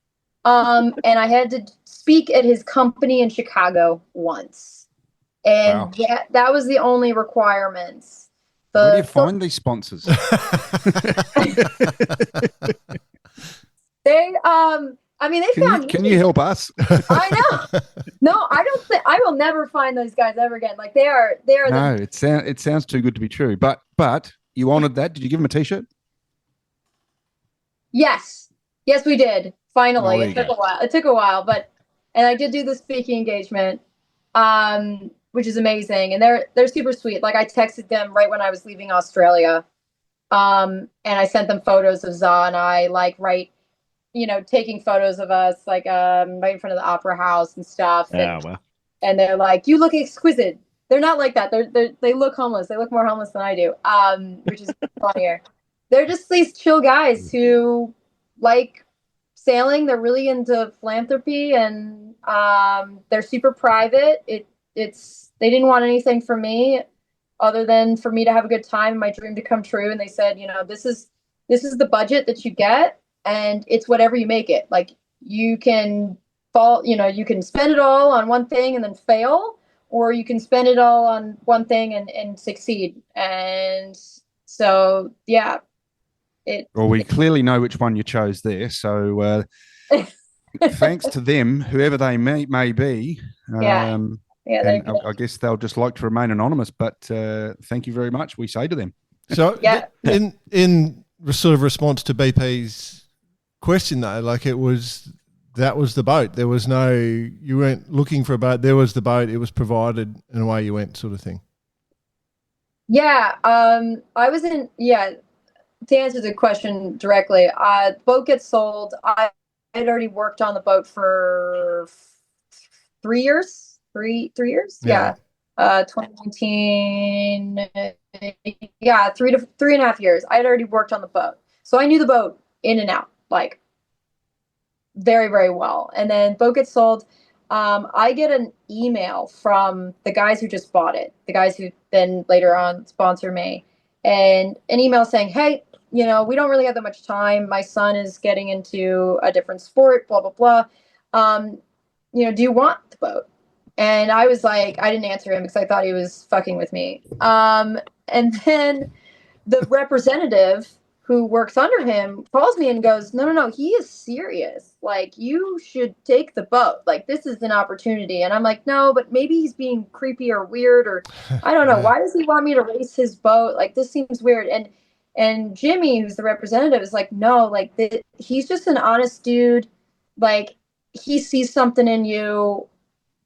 And I had to speak at his company in Chicago once. And Wow. that was the only requirements. Where do you find these sponsors? They found Can you help us? I know. No, I don't think I will never find those guys ever again. Like they are No, it sounds too good to be true. But you honored that. Did you give him a t-shirt? Yes, we did. Finally, Oh, it took a while, and I did do the speaking engagement, which is amazing, and they're super sweet. Like I texted them right when I was leaving Australia, and I sent them photos of Za and I, taking photos of us, right in front of the opera house and stuff. And they're like, "You look exquisite." They're not like that. They look homeless. They look more homeless than I do, which is funnier. They're just these chill guys who like sailing. They're really into philanthropy, and they're super private. They didn't want anything from me other than for me to have a good time and my dream to come true. And they said, this is the budget that you get, and it's whatever you make it. Like you can you can spend it all on one thing and then fail, or you can spend it all on one thing and succeed. And so, yeah. We clearly know which one you chose there. So thanks to them, whoever they may be. Yeah. And I guess they'll just like to remain anonymous, but thank you very much, we say to them. So in sort of response to BP's question, though, that was the boat. There was you weren't looking for a boat. There was the boat. It was provided, and away you went, sort of thing. Yeah. I was to answer the question directly, the boat gets sold. I had already worked on the boat for 3 years. 3 years? Yeah. 2019. Yeah, 3.5 years. I had already worked on the boat. So I knew the boat in and out, like very, very well. And then boat gets sold. I get an email from the guys who just bought it, the guys who then later on sponsor me, and an email saying, "Hey, we don't really have that much time. My son is getting into a different sport, blah, blah, blah. Do you want the boat?" And I was like, I didn't answer him because I thought he was fucking with me. And then the representative who works under him calls me and goes, no, he is serious. Like, you should take the boat. Like, this is an opportunity. And I'm like, no, but maybe he's being creepy or weird, or I don't know. Why does he want me to race his boat? Like, this seems weird. And Jimmy, who's the representative, is like, no, like he's just an honest dude. Like, he sees something in you,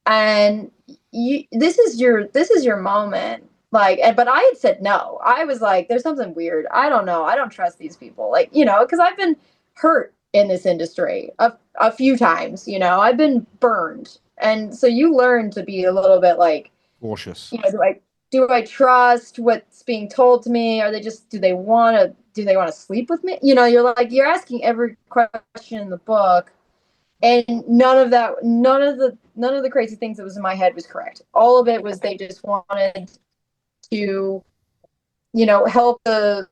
and this is your moment. Like, but I had said no. I was like, there's something weird. I don't know. I don't trust these people. Like, because I've been hurt in this industry a few times. I've been burned, and so you learn to be a little bit like cautious. Do I trust what's being told to me? Are they just do they want to sleep with me? You're asking every question in the book, and none of the crazy things that was in my head was correct. All of it was they just wanted to, help the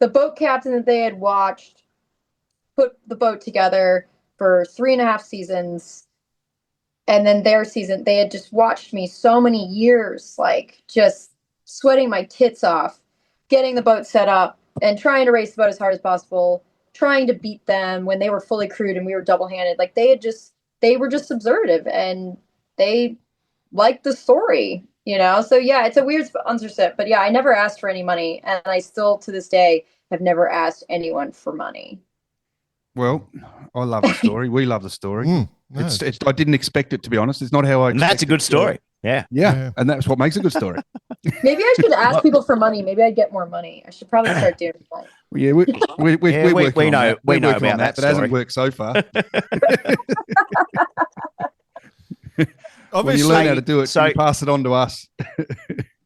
boat captain that they had watched put the boat together for 3.5 seasons. And then their season, they had just watched me so many years, like just sweating my tits off, getting the boat set up and trying to race the boat as hard as possible, trying to beat them when they were fully crewed and we were double-handed. Like they were just observative, and they liked the story, So yeah, it's a weird sponsorship, but yeah, I never asked for any money, and I still to this day have never asked anyone for money. Well, I love the story. We love the story. No. I didn't expect it, to be honest. It's not how I. And that's a good story. Yeah. Yeah. And that's what makes a good story. Maybe I should ask people for money. Maybe I'd get more money. I should probably start doing that. Yeah, we're working on that. We know working on about that but it hasn't story. worked so far. When Obviously, you learn how to do it, you pass it on to us.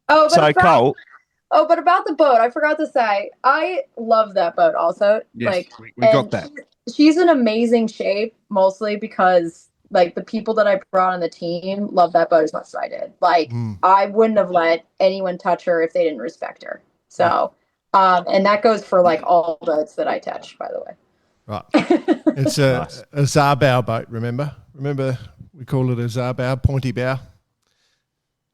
Oh, but So, Cole, but about the boat, I forgot to say, I love that boat also. Yes, Like, we got that. She's in amazing shape, mostly because like the people that I brought on the team love that boat as much as I did. Like, I wouldn't have let anyone touch her if they didn't respect her. So, and that goes for like all boats that I touch, by the way. right. It's a Zarbau boat, remember? Remember we call it a Zarbau, pointy bow?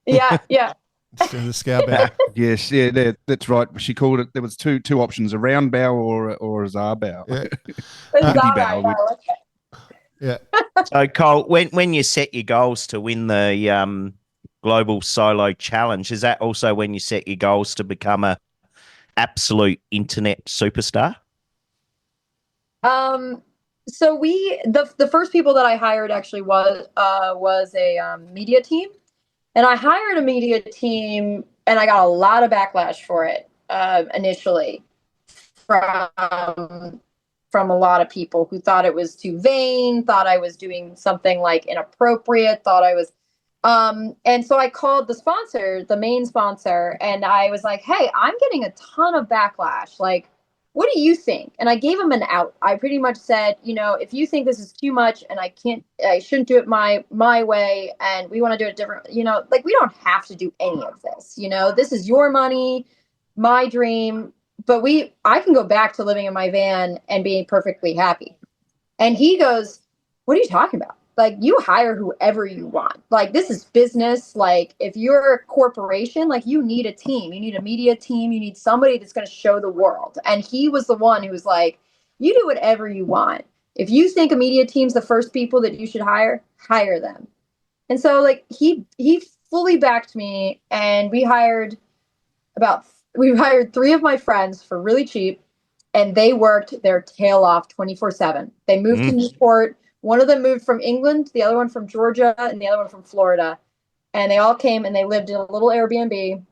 Yeah, yeah. Instead of the scow bow. Yes, yeah, that's right. She called it. There was two options: a round bow or a czar bow. Yeah. Zara, Yeah. So, Cole, when you set your goals to win the Global Solo Challenge, is that also when you set your goals to become a absolute internet superstar? So the first people that I hired actually was a media team, and I hired a media team, and I got a lot of backlash for it initially from a lot of people who thought it was too vain, thought I was doing something like inappropriate, thought I was and so I called the sponsor, the main sponsor, and I was like, hey, I'm getting a ton of backlash. Like, what do you think? And I gave him an out. I pretty much said, if you think this is too much and I shouldn't do it my way, and we want to do it different, like, we don't have to do any of this. This is your money, my dream, but I can go back to living in my van and being perfectly happy. And he goes, what are you talking about? Like, you hire whoever you want. Like, this is business. Like, if you're a corporation, like, you need a team. You need a media team. You need somebody that's going to show the world. And he was the one who was like, you do whatever you want. If you think a media team's the first people that you should hire them. And so, like, he fully backed me, and we hired 3 of my friends for really cheap, and they worked their tail off 24/7. They moved to Newport. One of them moved from England, the other one from Georgia, and the other one from Florida. And they all came and they lived in a little Airbnb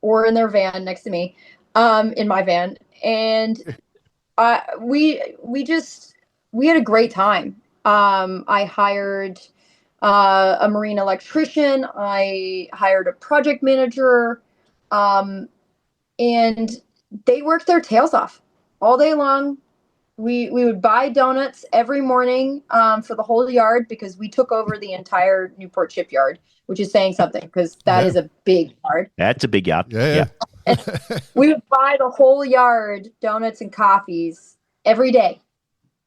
or in their van next to me, in my van. And we had a great time. I hired a marine electrician. I hired a project manager. And they worked their tails off all day long. We would buy donuts every morning for the whole yard, because we took over the entire Newport shipyard, which is saying something, because that is a big yard. That's a big yard. Yeah. We would buy the whole yard donuts and coffees every day,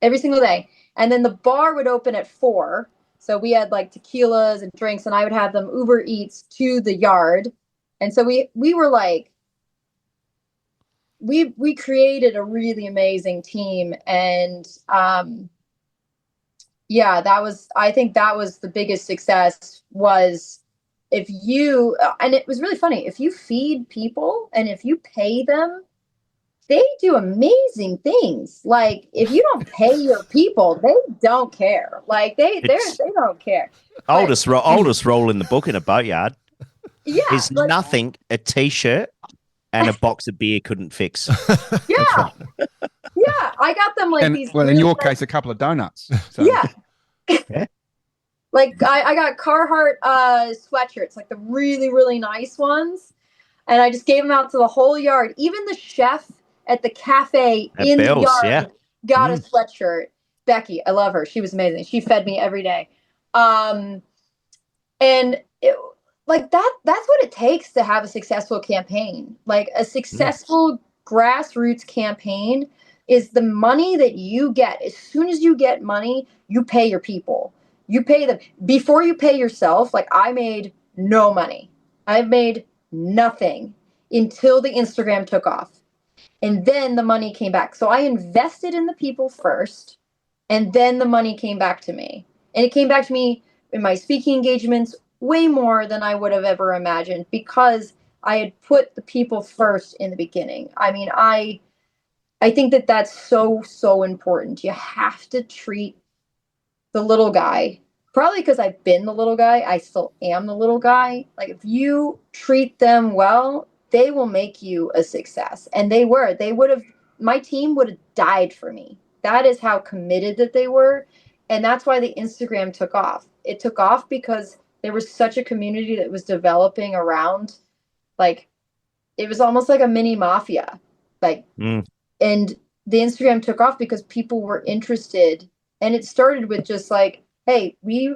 every single day. And then the bar would open at 4. So we had like tequilas and drinks, and I would have them Uber Eats to the yard. And so we were like, we created a really amazing team. And I think that was the biggest success, was and it was really funny, if you feed people and if you pay them, they do amazing things. Like, if you don't pay your people, they don't care. Like, they don't care. Oldest role in the book in a boatyard. Yeah, is nothing a t-shirt and a box of beer couldn't fix. Yeah. Yeah. I got them like these. Well, in your case, a couple of donuts. So. Yeah. Like, I got Carhartt sweatshirts, like the really, really nice ones. And I just gave them out to the whole yard. Even the chef at the cafe in the yard got a sweatshirt. Becky, I love her. She was amazing. She fed me every day. And like that's what it takes to have a successful campaign. Like, a successful grassroots campaign is the money that you get. As soon as you get money, you pay your people. You pay them before you pay yourself. Like, I made no money. I've made nothing until the Instagram took off. And then the money came back. So I invested in the people first, and then the money came back to me. And it came back to me in my speaking engagements way more than I would have ever imagined, because I had put the people first in the beginning. I mean, I think that that's so, so important. You have to treat the little guy, probably because I've been the little guy. I still am the little guy. Like, if you treat them well, they will make you a success. And they would have, my team would have died for me. That is how committed that they were. And that's why the Instagram took off. It took off because there was such a community that was developing around, like, it was almost like a mini mafia. Like, and the Instagram took off because people were interested. And it started with just like, hey, we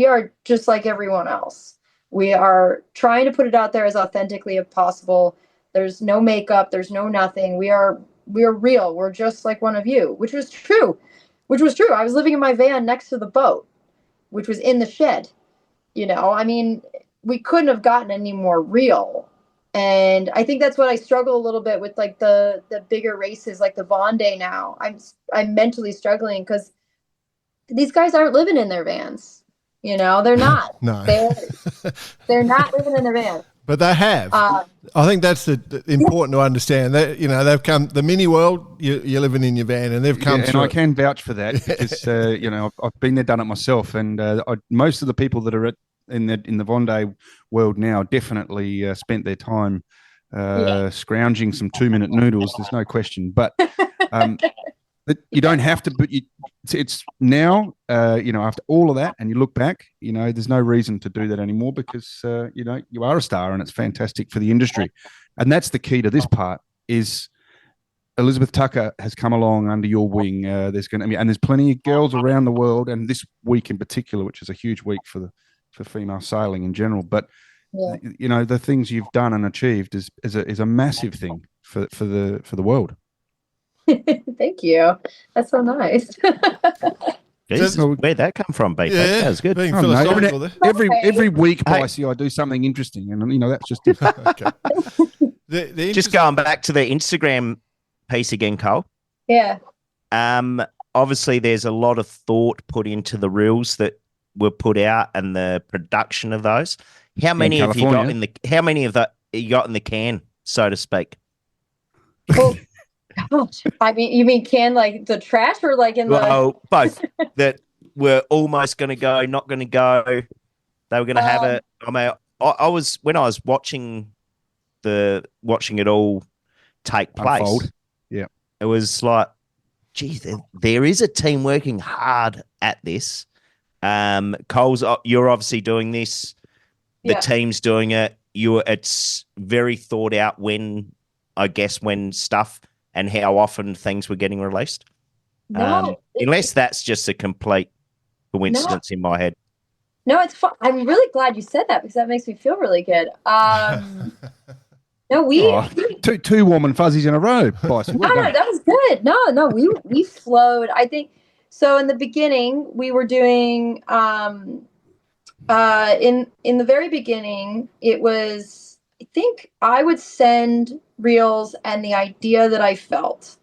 are just like everyone else. We are trying to put it out there as authentically as possible. There's no makeup, there's no nothing. We are real. We're just like one of you, which was true. I was living in my van next to the boat, which was in the shed. I mean, we couldn't have gotten any more real. And I think that's what I struggle a little bit with, like the bigger races, like the Vendée now. I'm mentally struggling because these guys aren't living in their vans. They're not. No. They're not living in their vans. But they have. I think that's the important to understand. That they've come the mini world. You're living in your van, and they've come. And I can vouch for that because I've been there, done it myself, and most of the people that are in the Vendée world now definitely spent their time scrounging some 2-minute noodles. There's no question, but you don't have to. But it's now, after all of that, and you look back, there's no reason to do that anymore because you are a star, and it's fantastic for the industry, and that's the key to this part. Is Elizabeth Tucker has come along under your wing. There's plenty of girls around the world, and this week in particular, which is a huge week for female sailing in general. But the things you've done and achieved is a massive thing for the world. Thank you. That's so nice. Jeez, where'd that come from, BP? Yeah, that was good. being philosophical there. Every week, Bicey, I do something interesting, and that's just it. Okay. Just going back to the Instagram piece again, Cole. Yeah. Obviously, there's a lot of thought put into the reels that were put out and the production of those. How many have you got in the? How many of that you got in the can, so to speak? Well, gosh, I mean, you mean can like the trash or like in Well, both that were almost going to go, not going to go. They were going to have it. I mean, I was when I was watching it all take place. Unfold. Yeah, it was like, geez, there is a team working hard at this. Cole's, you're obviously doing this. The team's doing it. It's very thought out when stuff and how often things were getting released. Unless that's just a complete coincidence in my head. No, it's fun. I'm really glad you said that because that makes me feel really good. No, two warm and fuzzies in a row. Bison. No, that was good. No, we flowed. I think so. In the beginning, we were doing in the very beginning, it was, I think I would send reels and the idea that I felt.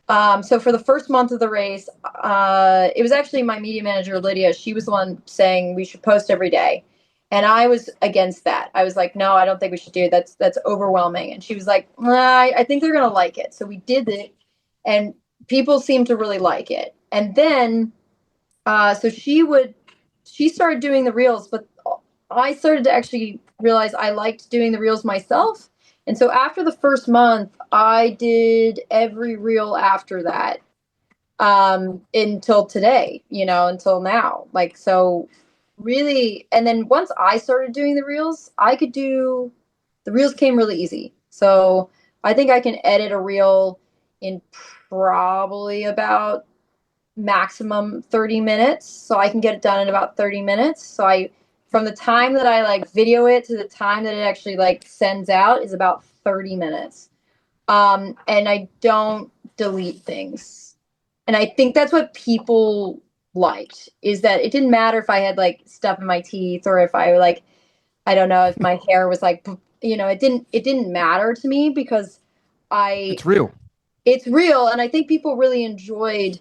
So for the first month of the race, it was actually my media manager, Lydia. She was the one saying we should post every day. And I was against that. I was like, no, I don't think we should do it. That's overwhelming. And she was like, I think they're going to like it. So we did it and people seemed to really like it. And then, so she started doing the reels, but I started to actually realize I liked doing the reels myself. And so after the first month, I did every reel after that until today, until now. Like, so really, and then once I started doing the reels, the reels came really easy. So I think I can edit a reel in probably about maximum 30 minutes. So I can get it done in about 30 minutes. So from the time that I video it to the time that it actually sends out is about 30 minutes. And I don't delete things. And I think that's what people liked, is that it didn't matter if I had stuff in my teeth or if I I don't know, if my hair was it didn't matter to me because it's real. It's real. And I think people really enjoyed,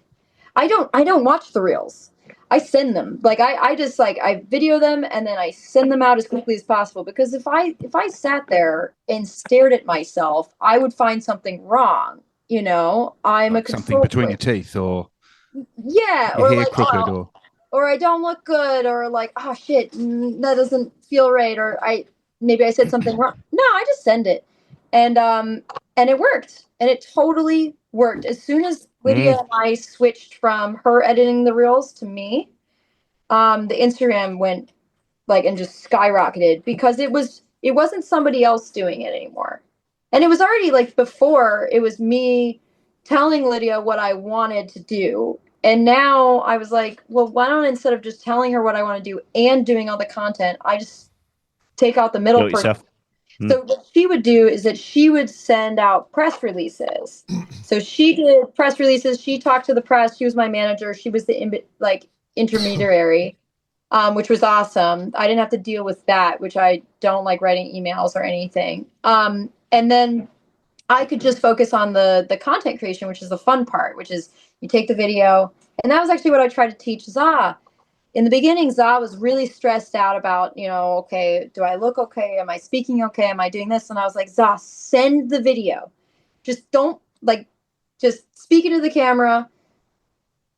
I don't watch the reels. I send them. I just I video them and then I send them out as quickly as possible, because if I sat there and stared at myself, I would find something wrong. I'm a Like something control between freak. your teeth, or Yeah, your or hair like, crooked, oh, or I don't look good, or like, oh shit, that doesn't feel right, or maybe I said something wrong. No, I just send it, and it worked, and it totally worked. As soon as Lydia and I switched from her editing the reels to me, the Instagram went like and just skyrocketed because it wasn't somebody else doing it anymore, and it was already like before it was me telling Lydia what I wanted to do. And now I was like, well, why don't, instead of just telling her what I want to do and doing all the content, I just take out the Do middle it person. yourself. So what she would do is that she would send out press releases. So she did press releases. She talked to the press. She was my manager. She was the intermediary, which was awesome. I didn't have to deal with that, which I don't like writing emails or anything. And then I could just focus on the content creation, which is the fun part, which is you take the video. And that was actually what I tried to teach Za. In the beginning, Za was really stressed out about, okay, do I look okay? Am I speaking okay? Am I doing this? And I was like, Za, send the video. Just don't just speak into the camera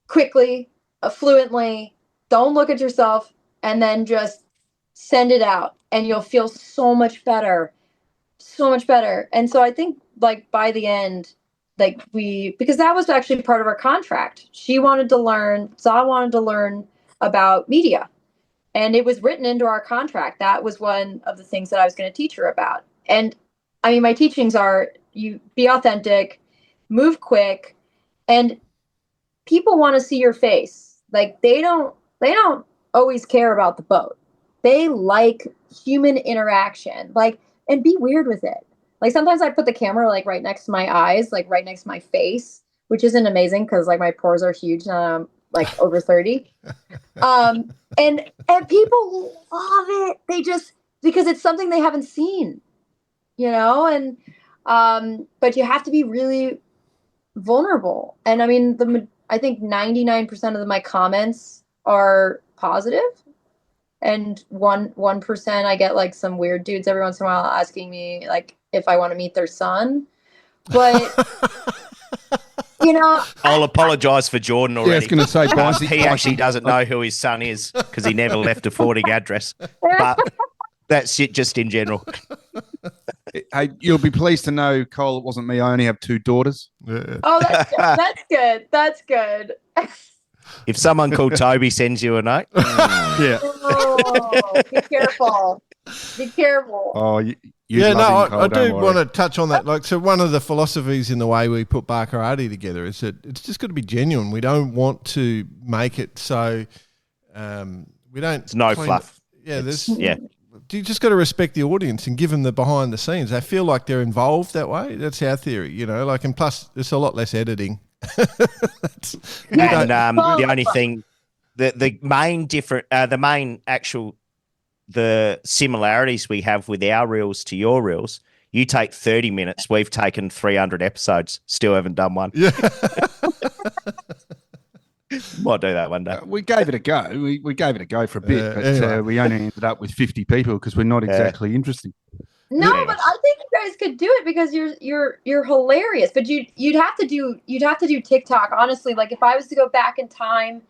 quickly, fluently. Don't look at yourself, and then just send it out, and you'll feel so much better. So much better. And so I think like by the end, because that was actually part of our contract. Za wanted to learn about media, and it was written into our contract. That was one of the things that I was going to teach her about. And I mean, my teachings are, you be authentic, move quick, and people want to see your face. Like they don't always care about the boat. They like human interaction. Like, and be weird with it. Like sometimes I put the camera like right next to my eyes, like right next to my face, which isn't amazing because like my pores are huge now. I'm like over 30. And people love it. They just, because it's something they haven't seen, and but you have to be really vulnerable. And I mean, I think 99% of my comments are positive, and 1% I get like some weird dudes every once in a while asking me like if I want to meet their son. But I'll apologise for Jordan already. Yeah, I was going to say, Bonzi, he actually doesn't know who his son is because he never left a forwarding address. But that's it, just in general. Hey, you'll be pleased to know, Cole, it wasn't me. I only have 2 daughters. Yeah. Oh, that's good. That's good. That's good. If someone called Toby sends you a note, Yeah. Oh, be careful. Be careful. Oh, you Yeah, no, love him, Cole, I don't do worry. want to touch on that. Like, so one of the philosophies in the way we put Bar Karate together is that it's just got to be genuine. We don't want to make it so we don't. it's no clean fluff. it. Yeah, It's- there's. yeah. You just got to respect the audience and give them the behind the scenes. They feel like they're involved that way. That's our theory, Like, and plus, it's a lot less editing. And the only thing, the main different, the similarities we have with our reels to your reels. You take 30 minutes. We've taken 300 episodes. Still haven't done one. Yeah. Might do that one day. We gave it a go. We gave it a go for a bit, but anyway. we only ended up with 50 people because we're not exactly interesting. No, Yeah. but I think you guys could do it because you're hilarious. But you'd have to do TikTok. Honestly, like if I was to go back in time,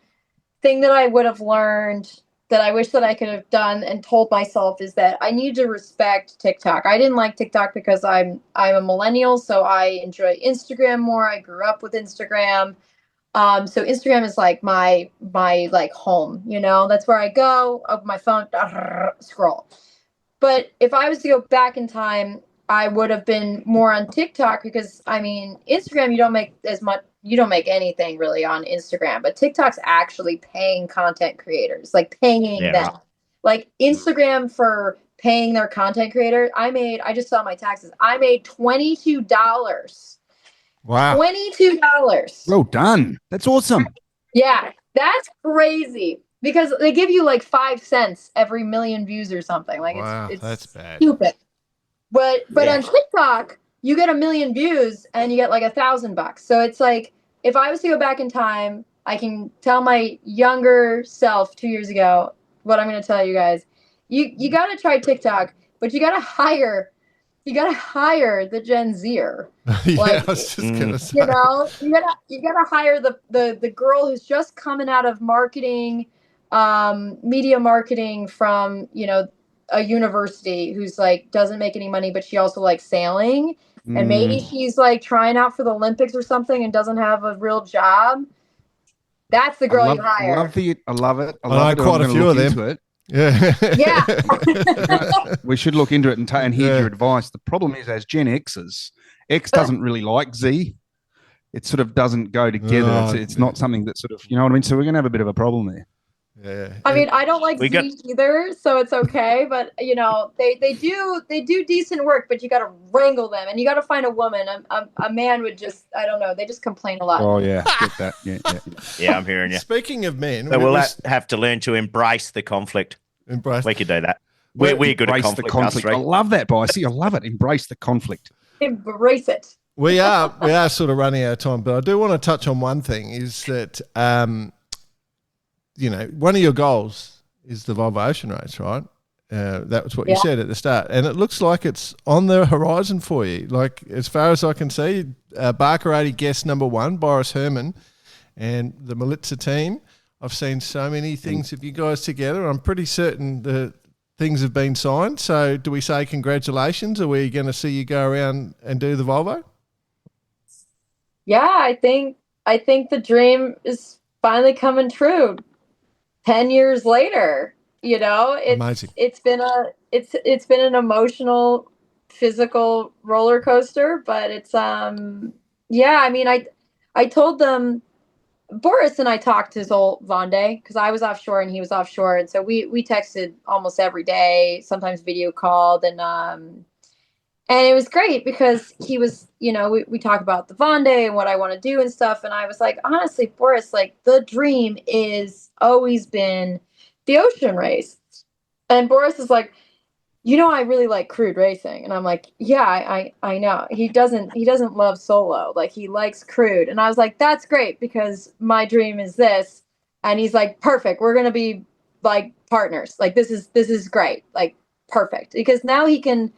thing that I would have learned that I wish that I could have done and told myself is that I need to respect TikTok. I didn't like TikTok because I'm a millennial, so I enjoy Instagram more. I grew up with Instagram. So Instagram is like my like home, that's where I go, open my phone, scroll. But if I was to go back in time, I would have been more on TikTok because I mean, Instagram, you don't make anything really on Instagram, but TikTok's actually paying content creators, like paying them. Right. Like Instagram for paying their content creator. I just saw my taxes. I made $22. Wow. $22. Well done. That's awesome. Yeah, that's crazy because they give you like 5 cents every million views or something. Like Wow, it's that's bad. stupid. But Yeah. on TikTok, you get 1 million views and you get like $1,000. So it's like if I was to go back in time, I can tell my younger self 2 years ago what I'm going to tell you guys. You got to try TikTok, but you got to hire you gotta hire the Gen Zer. Yeah, Like, I was just gonna say. you know, you gotta hire the girl who's just coming out of marketing, media marketing from, you know, a university, who's like doesn't make any money, but she also likes sailing, and maybe she's like trying out for the Olympics or something and doesn't have a real job. That's the girl you hire. I love it. I love it. I know quite a few of them. Into it. Yeah. Yeah. We should look into it and hear your advice. The problem is, as Gen Xers, X doesn't really like Z. It sort of doesn't go together. Oh, it's not something that sort of, you know what I mean? So we're going to have a bit of a problem there. Yeah. I mean, I don't like Z either, so it's okay. But you know, they do decent work, but you got to wrangle them, and you got to find a woman. A man would just, I don't know, they just complain a lot. Oh yeah, get that. Yeah. Yeah, I'm hearing you. Speaking of men, So we'll have to learn to embrace the conflict. We could do that. We're good at conflict. I love that, Bicey. I love it. Embrace the conflict. Embrace it. We are sort of running out of time, but I do want to touch on one thing: is that you know, one of your goals is the Volvo Ocean Race, right? That was what you said at the start, and it looks like it's on the horizon for you. Like, as far as I can see, Barker 80 guest number 1, Boris Herman, and the Milica team. I've seen so many things of you guys together. I'm pretty certain the things have been signed. So do we say congratulations? Are we going to see you go around and do the Volvo? Yeah, I think the dream is finally coming true. 10 years later, you know, Amazing. It's been an emotional, physical roller coaster, but it's yeah, I mean, I told them, Boris and I talked his whole Vendée, because I was offshore and he was offshore, and so we texted almost every day, sometimes video called, and it was great because he was, you know, we talk about the Vendée and what I want to do and stuff. And I was like, honestly, Boris, like, the dream is always been the ocean race. And Boris is like, you know, I really like crude racing. And I'm like, yeah, I know. He doesn't love solo. Like, he likes crude. And I was like, that's great, because my dream is this. And he's like, perfect. We're going to be like partners. Like, this is great. Like, perfect. Because now he can,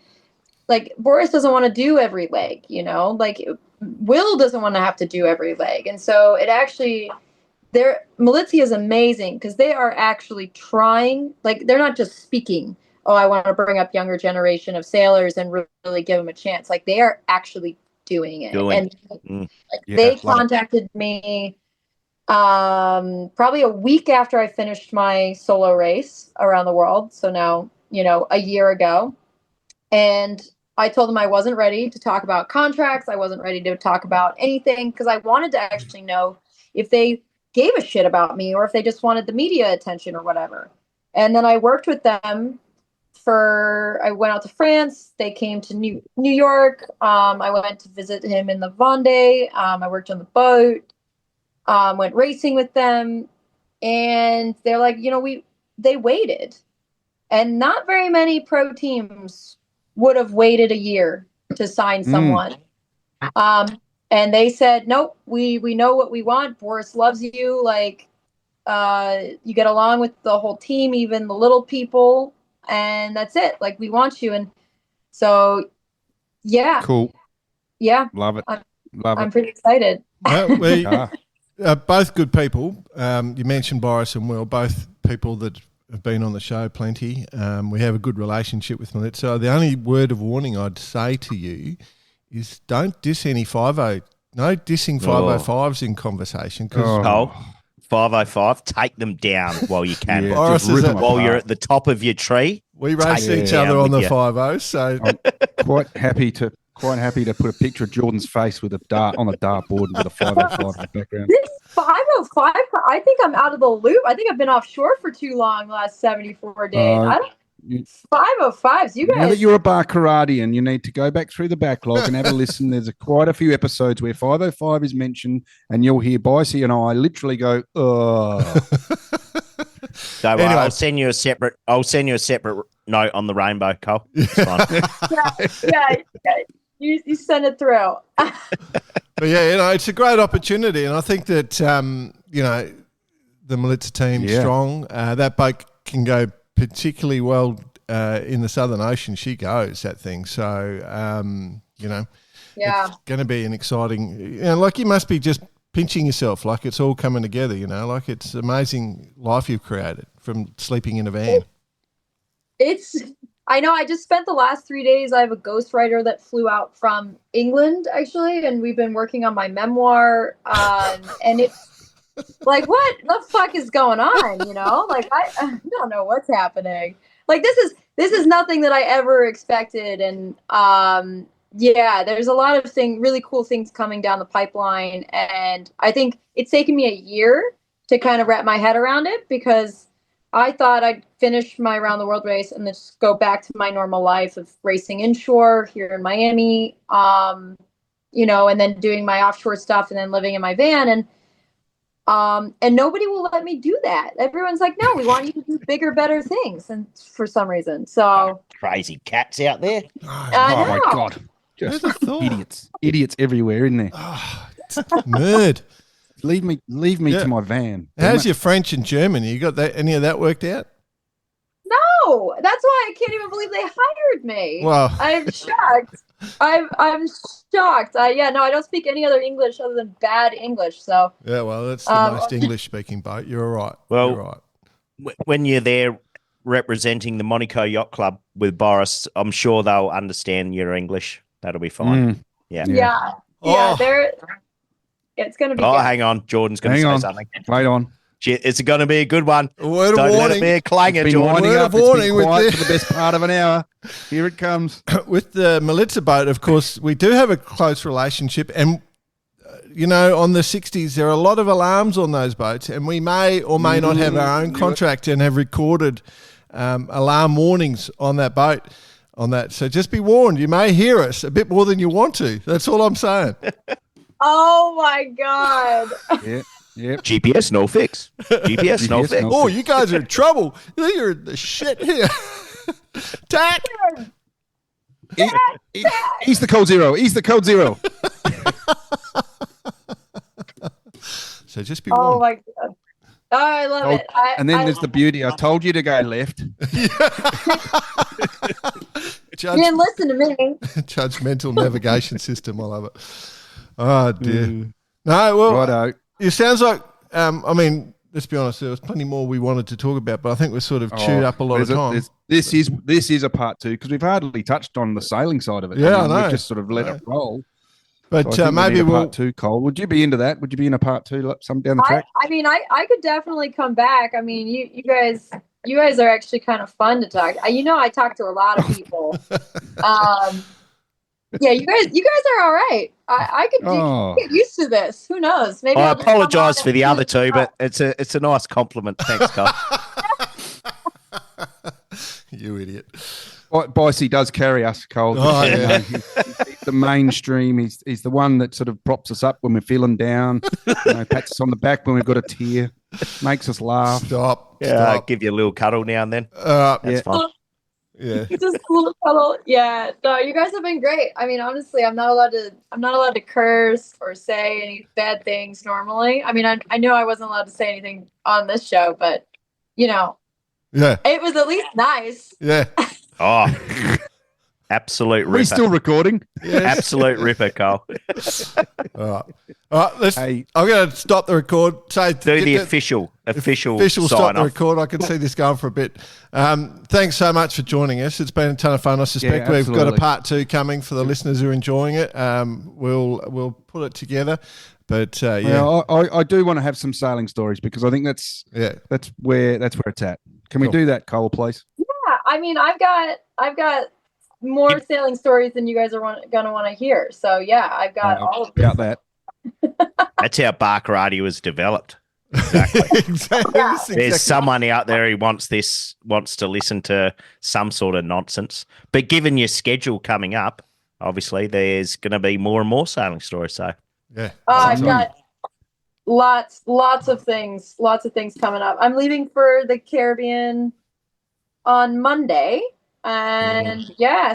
like, Boris doesn't want to do every leg, you know, like Will doesn't want to have to do every leg. And so it actually, Milica is amazing because they are actually trying, like, they're not just speaking, oh, I want to bring up younger generation of sailors and really give them a chance. Like, they are actually doing it. They contacted me probably a week after I finished my solo race around the world. So now, you know, a year ago. And I told them I wasn't ready to talk about contracts. I wasn't ready to talk about anything, because I wanted to actually know if they gave a shit about me or if they just wanted the media attention or whatever. And then I worked with them I went out to France. They came to New York. I went to visit him in the Vendée. I worked on the boat, went racing with them. And they're like, you know, they waited. And not very many pro teams would have waited a year to sign someone. And they said, nope, we know what we want. Boris loves you. Like, you get along with the whole team, even the little people, and that's it. Like, we want you. And so, yeah. Cool. Yeah. Love it. I'm pretty excited. We both good people. You mentioned Boris and Will, both people that have been on the show plenty. We have a good relationship with Milica. So the only word of warning I'd say to you is don't diss any 5.0. No dissing 505s in conversation. 505, take them down while you can. Yeah, while you're at the top of your tree. We race each other on the 5.0. So I'm quite happy to put a picture of Jordan's face with on the dartboard with a 505 in the background. This 505, I think I'm out of the loop. I think I've been offshore for too long the last 74 days. 505s, you guys. Now that you're a Barcaradian, you need to go back through the backlog and have a listen. There's quite a few episodes where 505 is mentioned, and you'll hear Bicey and I literally go, "Oh." So anyway, I'll send you a separate note on the rainbow, Cole. It's fine. yeah. You send it through. But yeah, you know, it's a great opportunity, and I think that you know, the Milica team's strong. That boat can go particularly well in the Southern Ocean, she goes, that thing. So, Yeah. it's going to be an exciting, like you must be just pinching yourself, like it's all coming together, like it's amazing life you've created from sleeping in a van. I know. I just spent the last 3 days. I have a ghostwriter that flew out from England, actually, and we've been working on my memoir. And it's like, what the fuck is going on? Like I don't know what's happening. Like this is nothing that I ever expected. And there's a lot of really cool things coming down the pipeline, and I think it's taken me a year to kind of wrap my head around it, because I thought I'd finish my around the world race and then just go back to my normal life of racing inshore here in Miami, and then doing my offshore stuff and then living in my van. And nobody will let me do that. Everyone's like, no, we want you to do bigger, better things. And for some reason, so Crazy cats out there. I know. my God. Just idiots everywhere, isn't there? Nerd. Leave me to my van. How's your French and German? You got any of that worked out? No, that's why I can't even believe they hired me. Well, I'm shocked. I'm shocked. I don't speak any other English other than bad English. So yeah, well, that's the most English-speaking boat. You're all right. Well, you're right. When you're there representing the Monaco Yacht Club with Boris, I'm sure they'll understand your English. That'll be fine. Yeah. Oh. It's going to be Oh, good. hang on. Jordan's going to say something. Wait on. It's going to be a good one. A word of Don't warning. let it be a clanger, Been Jordan. winding Word up. of warning It's with been quiet the- for the best part of an hour. Here it comes. With the Melitza boat, of course, we do have a close relationship, and on the 60s, there are a lot of alarms on those boats, and we may or may not have our own contract and have recorded alarm warnings on that boat. On that, so just be warned. You may hear us a bit more than you want to. That's all I'm saying. Oh my God. Yeah. GPS no fix. GPS no GPS fix. no Oh, you guys are in trouble. You're in the shit here. Tack. Ease the code zero. Ease the code zero. So just be Oh warned. my God. Oh, I love it. And then there's the beauty. I told you to go left. You didn't listen to me. Judgmental navigation system. I love it. Oh dear. No, well, Righto. it sounds like. Let's be honest. There was plenty more we wanted to talk about, but I think we're sort of chewed up a lot of time. This is a part two because we've hardly touched on the sailing side of it. Yeah, I know. We've just sort of let it roll. But So I think we maybe need a we'll. part two, Cole. Would you be into that? Would you be in a part two some down the track? I could definitely come back. I mean, you guys are actually kind of fun to talk. I talk to a lot of people. Yeah, you guys are all right. I could get used to this. Who knows? Maybe I I'll just come apologise on for and the do other it. two, but it's a nice compliment. Thanks, Carl. You idiot. Bicey does carry us, Cole. Oh, yeah. He's the mainstream. He's the one that sort of props us up when we're feeling down. Pats us on the back when we've got a tear. Makes us laugh. Stop. Yeah, Stop. give you a little cuddle now and then. Yeah. That's fun. Yeah. Just a little cuddle. Yeah. No, you guys have been great. I mean, honestly, I'm not allowed to curse or say any bad things normally. I mean, I know I wasn't allowed to say anything on this show, but Yeah. it was at least nice. Yeah. Oh, absolute ripper. We're still recording. Absolute ripper, Carl. All right. Hey. I'm going to stop the record. Say Do the official stop sign the off. record. I can see this going for a bit. Thanks so much for joining us. It's been a ton of fun. I suspect we've got a absolutely. part two coming for the listeners who are enjoying it. We'll put it together. But yeah, Well, I do want to have some sailing stories because I think that's where it's at. Can we Cool. do that, Cole, please? Yeah. I mean, I've got more sailing stories than you guys are gonna want to hear. So yeah, I've got all of them. About that. That's how Barkarati was developed. Exactly. exactly. Yeah. That's There's exactly- someone out there who wants to listen to some sort of nonsense. But given your schedule coming up, obviously there's going to be more and more sailing stories. So Yeah. I've got lots of things coming up. I'm leaving for the Caribbean on Monday, and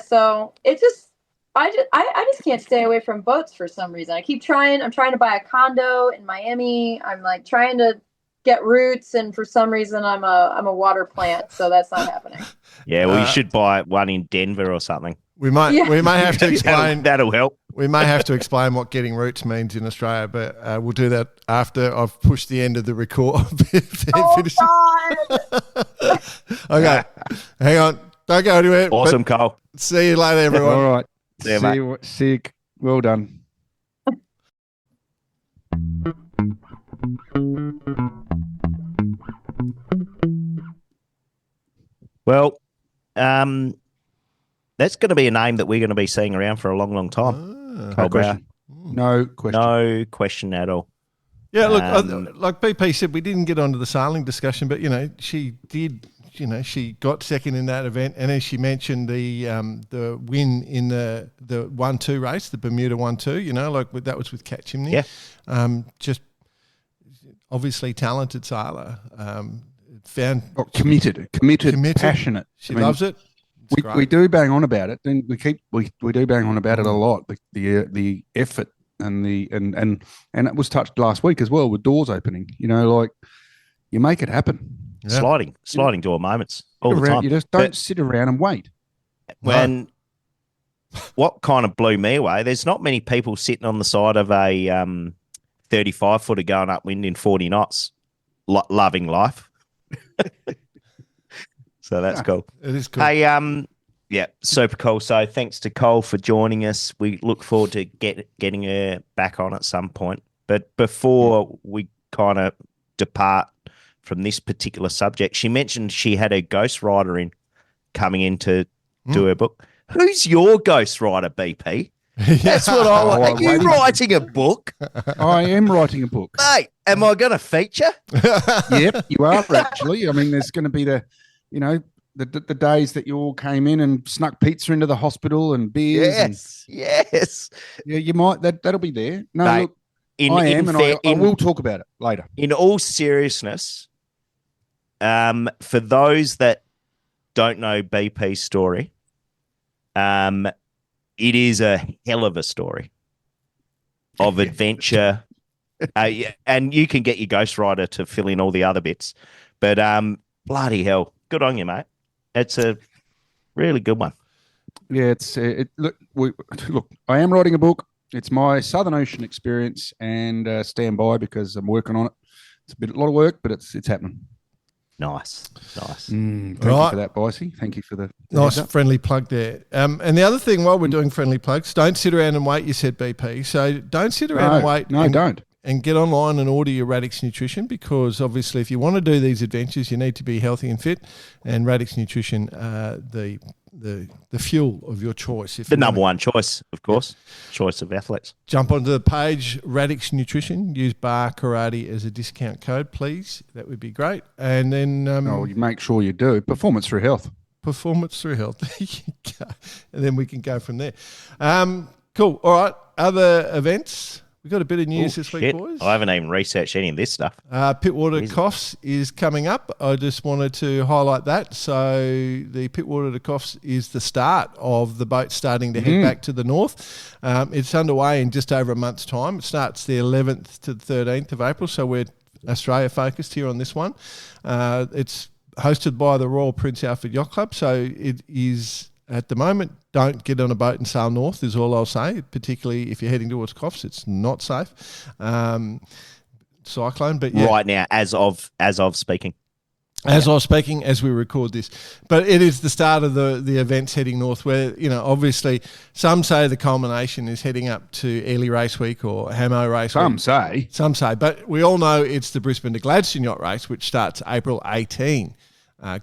so it's just I just can't stay away from boats for some reason. I keep trying. I'm trying to buy a condo in Miami. I'm like trying to get roots, and for some reason I'm a water plant, so that's not happening. Yeah, well, you should buy one in Denver or something. We may have to explain. That'll help. We may have to explain what getting roots means in Australia, but we'll do that after I've pushed the end of the record. Okay, hang on. Don't go anywhere. Awesome, Cole. See you later, everyone. All right. See you, mate. See you. Well done. Well, that's going to be a name that we're going to be seeing around for a long, long time. Cole Brauer. No question. No question at all. Yeah, look, like BP said, we didn't get onto the sailing discussion, but, she did, she got second in that event. And as she mentioned, the win in the 1-2 race, the Bermuda 1-2, that was with Cat Chimney. Yeah. Just obviously talented sailor. Committed, passionate. She loves it. We do bang on about it, and we do bang on about it a lot. The effort and it was touched last week as well with doors opening. You make it happen. Yeah. Sliding door moments all the time. You just don't sit around and wait. When what kind of blew me away? There's not many people sitting on the side of a 35-footer going upwind in 40 knots, loving life. So that's cool. It is cool. Hey, yeah, super cool. So thanks to Cole for joining us. We look forward to getting her back on at some point. But before we kind of depart from this particular subject, she mentioned she had a ghostwriter coming in to do her book. Who's your ghostwriter, BP? That's what I want. Are you writing a book? I am writing a book. Mate, am I going to feature? Yep, you are actually. I mean, there's going to be the days that you all came in and snuck pizza into the hospital and beers. Yes. Yeah, you might. That'll be there. No, Mate, look, I will talk about it later. In all seriousness, for those that don't know BP's story, it is a hell of a story of adventure. And you can get your ghostwriter to fill in all the other bits. But bloody hell, good on you, mate. It's a really good one. Yeah, look, I am writing a book. It's my Southern Ocean experience, and stand by because I'm working on it. It's a lot of work, but it's happening. Nice. Thank you for that, Bicey. Thank you for the nice friendly plug there. And the other thing, while we're doing friendly plugs, don't sit around and wait. You said BP, so don't sit around and wait. No, don't. And get online and order your Radix Nutrition, because obviously if you want to do these adventures, you need to be healthy and fit. And Radix Nutrition, the fuel of your choice. The number one choice, of course, choice of athletes. Jump onto the page, Radix Nutrition. Use Bar Karate as a discount code, please. That would be great. And then you make sure you do. Performance through health. Performance through health. There you go. And then we can go from there. Cool. All right. Other events. We've got a bit of news this week, boys. I haven't even researched any of this stuff. Pittwater Coffs is coming up. I just wanted to highlight that. So the Pittwater to Coffs is the start of the boat starting to head back to the north. It's underway in just over a month's time. It starts the 11th to the 13th of April, so we're Australia focused here on this one. It's hosted by the Royal Prince Alfred Yacht Club, so it is... At the moment, don't get on a boat and sail north is all I'll say, particularly if you're heading towards Coffs. It's not safe. Cyclone, but yeah. Right now, as of speaking. As I was speaking, as we record this. But it is the start of the events heading north where, obviously some say the culmination is heading up to Ely Race Week or Hamo Race Week. Some say. But we all know it's the Brisbane to Gladstone Yacht Race, which starts April 18.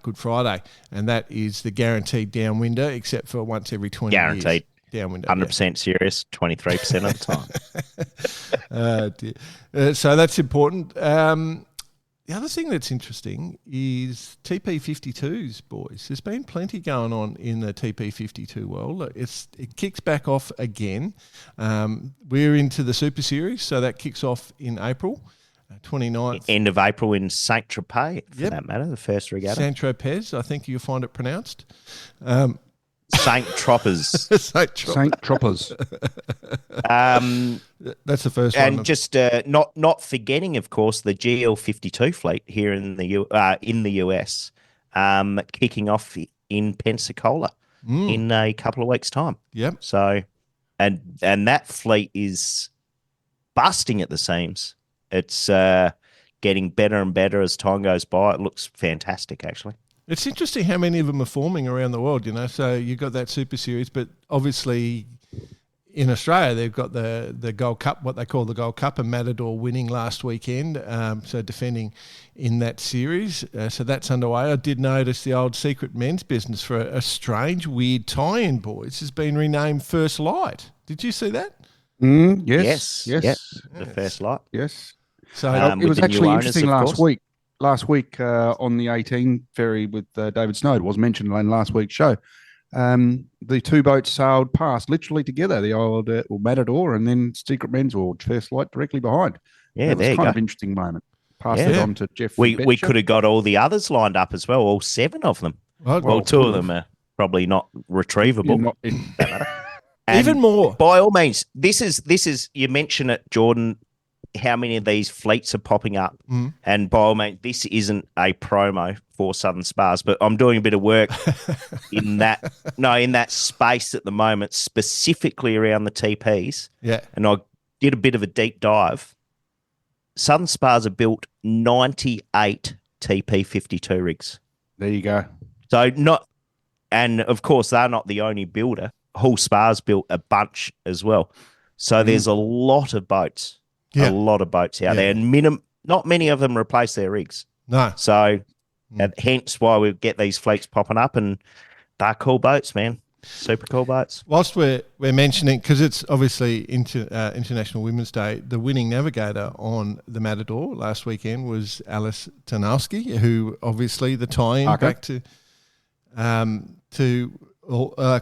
Good Friday, and that is the guaranteed downwinder, except for once every 20 years. Guaranteed downwinder, 100% serious, 23% of the time. So that's important. The other thing that's interesting is TP52s, boys. There's been plenty going on in the TP52 world. It kicks back off again. We're into the Super Series, so that kicks off in April. 29th. End of April in Saint-Tropez, for that matter, the first regatta. Saint-Tropez, I think you'll find it pronounced. St. Troppers. St. Troppers. That's the first one. And just not forgetting, of course, the GL52 fleet here in the US, kicking off in Pensacola in a couple of weeks' time. Yep. So, and that fleet is busting at the seams. It's getting better and better as time goes by. It looks fantastic, actually. It's interesting how many of them are forming around the world, So you've got that Super Series, but obviously in Australia they've got the Gold Cup, what they call the Gold Cup, and Matador winning last weekend, so defending in that series. So that's underway. I did notice the old Secret Men's business for a strange, weird tie-in, boys, has been renamed First Light. Did you see that? Yes. The First Light. Yes. So It was actually interesting last week. week. Last week on the 18 ferry with David Snowd was mentioned in last week's show. The two boats sailed past literally together, the old Matador and then Secret Men's or First Light directly behind. Yeah, it was kind of interesting moment. Passed it on to Jeff. We could have got all the others lined up as well, all 7 of them. Well, 2 of them are probably not retrievable. Even more. By all means, this is you mention it, Jordan, how many of these fleets are popping up. And by all means, this isn't a promo for Southern Spars, but I'm doing a bit of work in that space at the moment, specifically around the TPs. Yeah. And I did a bit of a deep dive. Southern Spars have built 98 TP52 rigs. There you go. So and of course, they're not the only builder. Hull Spars built a bunch as well. So there's a lot of boats. Yeah. A lot of boats out there, and not many of them replace their rigs. No. So hence why we get these fleets popping up, and they're cool boats, man. Super cool boats. Whilst we're mentioning, because it's obviously International Women's Day, the winning navigator on the Matador last weekend was Alice Tarnowski, who obviously the tie-in back to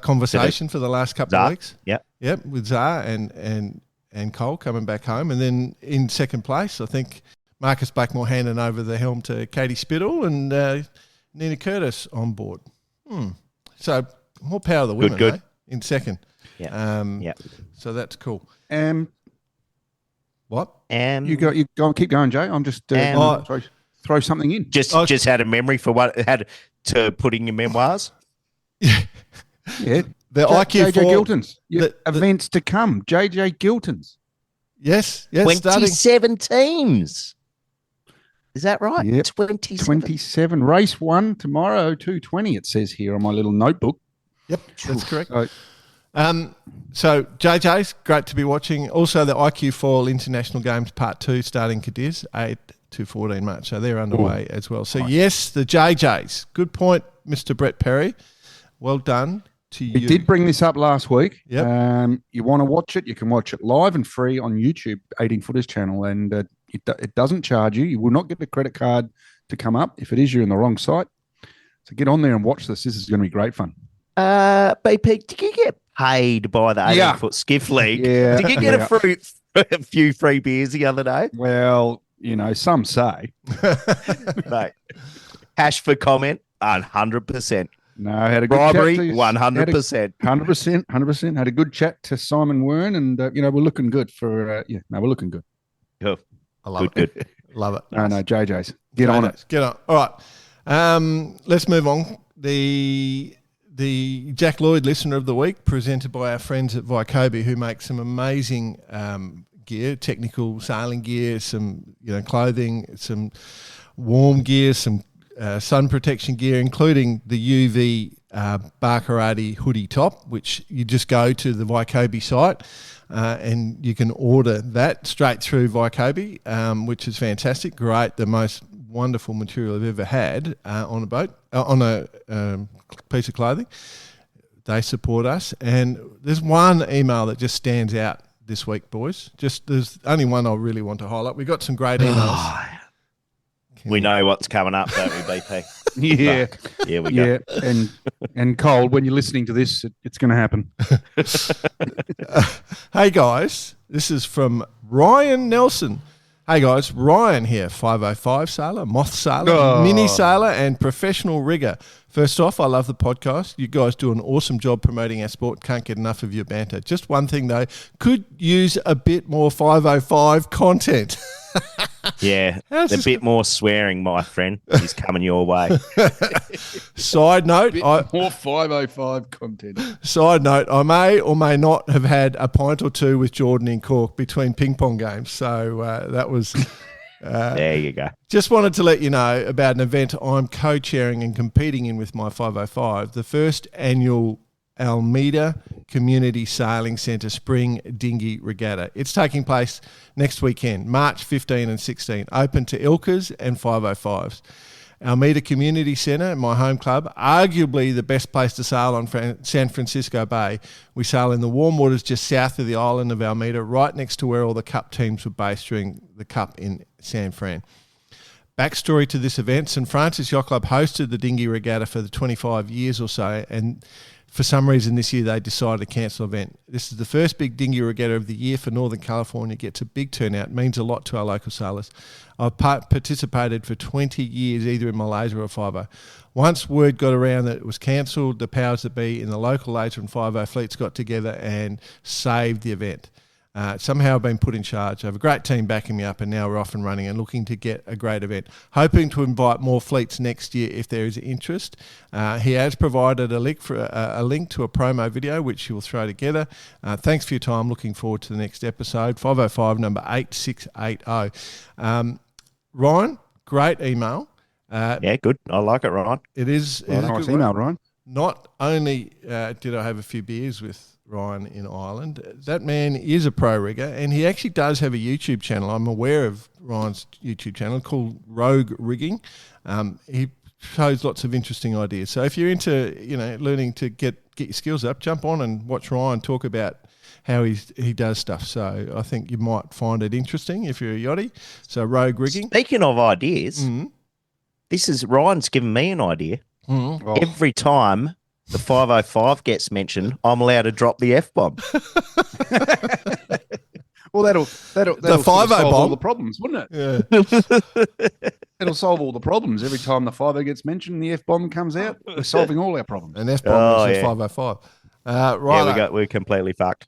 conversation for the last couple of weeks. Yep, with Zar and Cole coming back home. And then in second place, I think Marcus Blackmore handing over the helm to Katie Spittle and Nina Curtis on board. So more power of the women, good. In second. Yeah. So that's cool. What? You go. Keep going, Jay. I'm just throw something in. Just had a memory for what had to put in your memoirs. Yeah. The IQ4 JJ Giltons. Events to come. JJ Giltons. Yes. 27 teams. Is that right? Yep. 27. Race 1 tomorrow, 2:20, it says here on my little notebook. Yep, that's correct. So JJ's great to be watching. Also the IQ Foil International Games Part 2 starting Cadiz, 8 to 14 March. So they're underway as well. So yes, the JJs. Good point, Mr. Brett Perry. Well done to you. We did bring this up last week. Yep. You want to watch it, you can watch it live and free on YouTube, 18 Footers channel, and it doesn't charge you. You will not get the credit card to come up. If it is, you're in the wrong site. So get on there and watch this. This is going to be great fun. BP, did you get paid by the 18-foot skiff league? Yeah. Did you get a few free beers the other day? Well, some say. Mate, hash for comment, 100%. No, had a good bribery, chat to 100%. 100%. Had a good chat to Simon Wern, and we're looking good for. We're looking good. Cool. I love it. Good. Love it. No, JJ's. Get on it. Get on. All right. Let's move on. The Jack Lloyd Listener of the Week, presented by our friends at Vycobi, who make some amazing gear, technical sailing gear, some clothing, some warm gear, some sun protection gear, including the UV Barkarati hoodie top, which you just go to the Vycobi site and you can order that straight through Vycobi, which is fantastic. Great, the most wonderful material I've ever had on a boat, on a piece of clothing. They support us, and there's one email that just stands out this week, boys. There's only one I really want to highlight. We got some great emails. We know what's coming up, don't we, BP? Yeah. Here we go. Yeah, and Cole, when you're listening to this, it's going to happen. Hey, guys, this is from Ryan Nelson. Hey guys, Ryan here, 505 sailor, moth sailor, mini sailor, and professional rigger. First off, I love the podcast. You guys do an awesome job promoting our sport. Can't get enough of your banter. Just one thing though, could use a bit more 505 content. Yeah, a bit more swearing, my friend, is coming your way. Side note, More 505 content. Side note, I may or may not have had a pint or two with Jordan in Cork between ping pong games. So that was... there you go. Just wanted to let you know about an event I'm co-chairing and competing in with my 505, the first annual Almeida Community Sailing Centre Spring Dinghy Regatta. It's taking place next weekend, March 15 and 16, open to Ilkas and 505s. Almeida Community Centre, my home club, arguably the best place to sail on San Francisco Bay. We sail in the warm waters just south of the island of Almeida, right next to where all the Cup teams were based during the Cup in San Fran. Backstory to this event, St Francis Yacht Club hosted the Dinghy Regatta for the 25 years or so, and for some reason this year they decided to cancel the event. This is the first big dinghy regatta of the year for Northern California. It gets a big turnout, means a lot to our local sailors. I've participated for 20 years either in Malaysia or FIVO. Once word got around that it was cancelled, the powers that be in the local laser and FIVO fleets got together and saved the event. Somehow I've been put in charge. I have a great team backing me up, and now we're off and running and looking to get a great event. Hoping to invite more fleets next year if there is interest. He has provided a link to a promo video, which he will throw together. Thanks for your time. Looking forward to the next episode. 505 number 8680. Ryan, great email. Yeah, good. I like it, Ryan. It is. Nice email, Ryan. Not only did I have a few beers with Ryan in Ireland, that man is a pro rigger, and he actually does have a YouTube channel. I'm aware of Ryan's YouTube channel called Rogue Rigging. He shows lots of interesting ideas. So if you're into learning to get your skills up, jump on and watch Ryan talk about how he does stuff. So I think you might find it interesting if you're a yachty. So Rogue Rigging. Speaking of ideas, Ryan's given me an idea. Mm-hmm. Every time the 505 gets mentioned, I'm allowed to drop the F-bomb. Well, that'll the 50 solve all bomb. the problems, wouldn't it? Yeah. It'll solve all the problems. Every time the 50 gets mentioned, the F-bomb comes out. We're solving all our problems. And F-bomb is 505. Right. Yeah, we're completely fucked.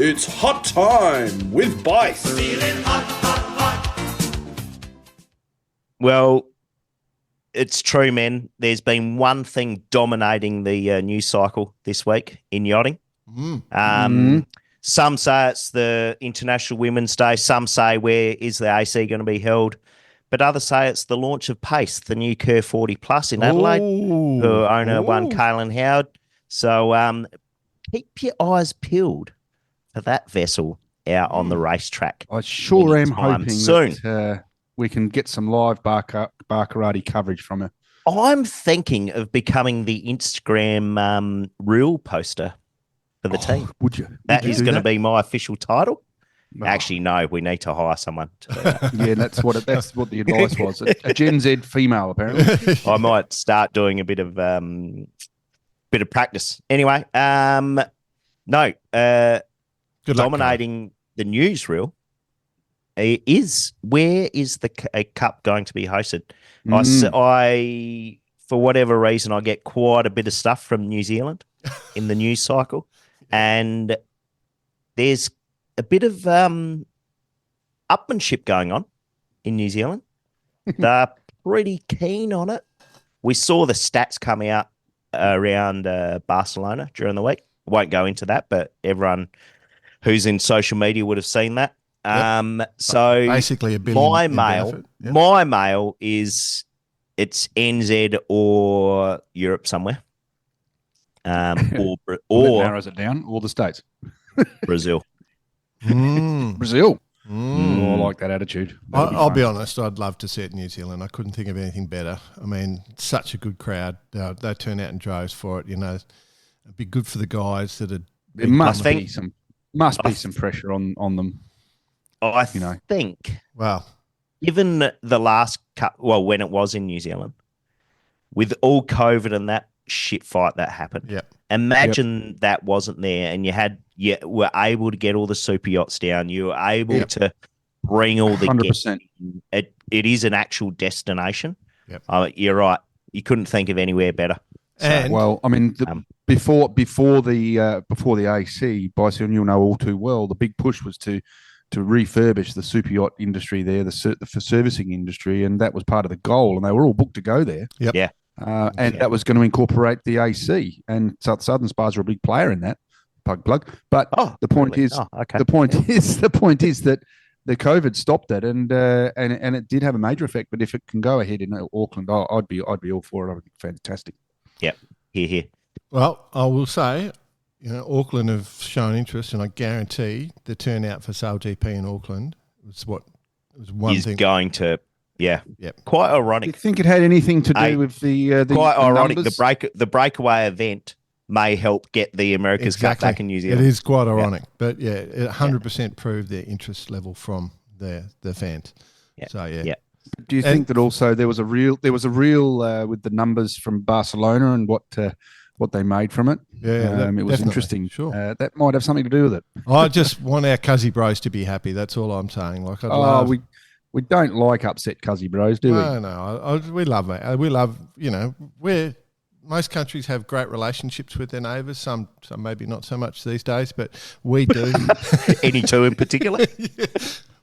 It's hot time with Bice. Well, it's true, man. There's been one thing dominating the news cycle this week in yachting. Some say it's the International Women's Day. Some say where is the AC going to be held? But others say it's the launch of Pace, the new Kerr 40 Plus in Adelaide. Ooh. Who owner one, Kaylin Howard. So keep your eyes peeled for that vessel out on the racetrack. I sure am anytime hoping soon. that we can get some live Barcarati coverage from her. I'm thinking of becoming the Instagram reel poster for the team. Would you? That is going to to be my official title. No. Actually, no, we need to hire someone to do that. Yeah, that's what the advice was. A Gen Z female, apparently. I might start doing a bit of practice. Anyway, Good luck, dominating the newsreel is where is the cup going to be hosted? I for whatever reason, I get quite a bit of stuff from New Zealand in the news cycle, and there's a bit of upmanship going on in New Zealand. They're pretty keen on it. We saw the stats come out around Barcelona during the week. Won't go into that, but everyone who's in social media would have seen that. So basically, a billion. My mail is it's NZ or Europe somewhere, or That narrows it down. All the states. Brazil. Brazil. Oh, I like that attitude. I'll be honest, I'd love to see it in New Zealand. I couldn't think of anything better. I mean, such a good crowd. They turn out in droves for it. It'd be good for the guys that are. There must be some pressure on them. I think. Wow. Given the last cut, well, when it was in New Zealand, with all COVID and that shit fight that happened, Imagine that wasn't there, and you were able to get all the super yachts down. You were able to bring all the 100%. It is an actual destination. Yep. You're right. You couldn't think of anywhere better. And well, I mean, before the AC, Bison, you'll know all too well, the big push was to refurbish the super yacht industry there, the servicing industry, and that was part of the goal. And they were all booked to go there. Yep. Yeah. That was going to incorporate the AC, and Southern Spas are a big player in that. Plug. But the point is, the point is that the COVID stopped it, and it did have a major effect. But if it can go ahead in Auckland, I'd be all for it. I would be fantastic. Yep. Here. Well, I will say, Auckland have shown interest, and I guarantee the turnout for Sail GP in Auckland was one is thing. going to. Yeah. Yep. Quite ironic. Do you think it had anything to do with the quite ironic? numbers? The breakaway event may help get the America's Cup back in New Zealand. It is quite ironic, but it 100% proved their interest level from the fans. Yeah. So yeah. Do you think that also there was a real with the numbers from Barcelona and what they made from it? Yeah, it was interesting. Sure, that might have something to do with it. I just want our Cuzzy Bros to be happy. That's all I'm saying. Like, we don't like upset Cuzzy Bros, do we? No. We love it. We love. Most countries have great relationships with their neighbours. Some maybe not so much these days, but we do. Any two in particular? Yeah,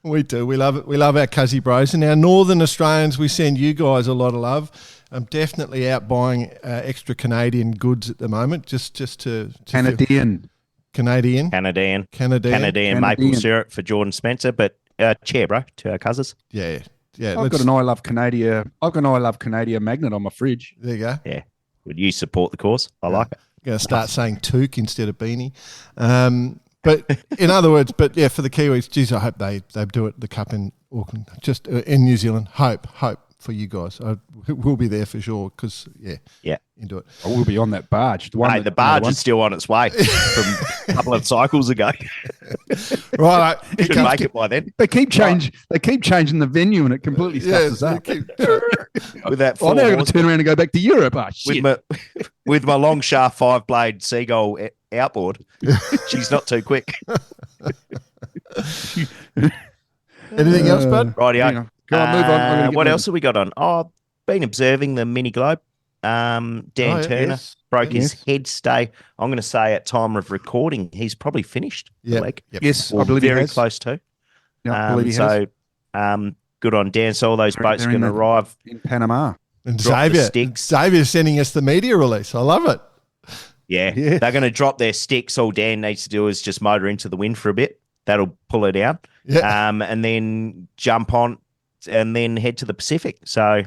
we do. We love it. We love our Cuzzy Bros. And our Northern Australians, we send you guys a lot of love. I'm definitely out buying extra Canadian goods at the moment, just to Canadian maple syrup for Jordan Spencer, but chair, bro, to our cousins. Yeah. I've got an I Love Canada magnet on my fridge. There you go. Yeah. Would you support the cause? I like it. I'm going to start saying toque instead of beanie. But in other words, for the Kiwis, geez, I hope they do it, the Cup in Auckland, just in New Zealand. Hope for you guys. We'll be there for sure because, into it. I will be on that barge. The barge is still on its way from a couple of cycles ago. Right. It could make it by then. They keep changing the venue and it completely stuffs us up. With that I'm now going to turn around and go back to Europe. Oh, shit. With my long shaft 5-blade seagull outboard, she's not too quick. Anything else, bud? Rightio. Go on, move on. What else have we got on? I've been observing the mini globe. Dan Turner broke his head stay. I'm going to say at time of recording, he's probably finished the leg. Yep. Yes, or I believe very he has. close to. Yeah, I believe he has. So good on Dan. So all those boats are going to arrive in Panama. And Xavier's sending us the media release. I love it. Yeah. They're going to drop their sticks. All Dan needs to do is just motor into the wind for a bit. That'll pull her down. Yeah. And then jump on and then head to the Pacific. So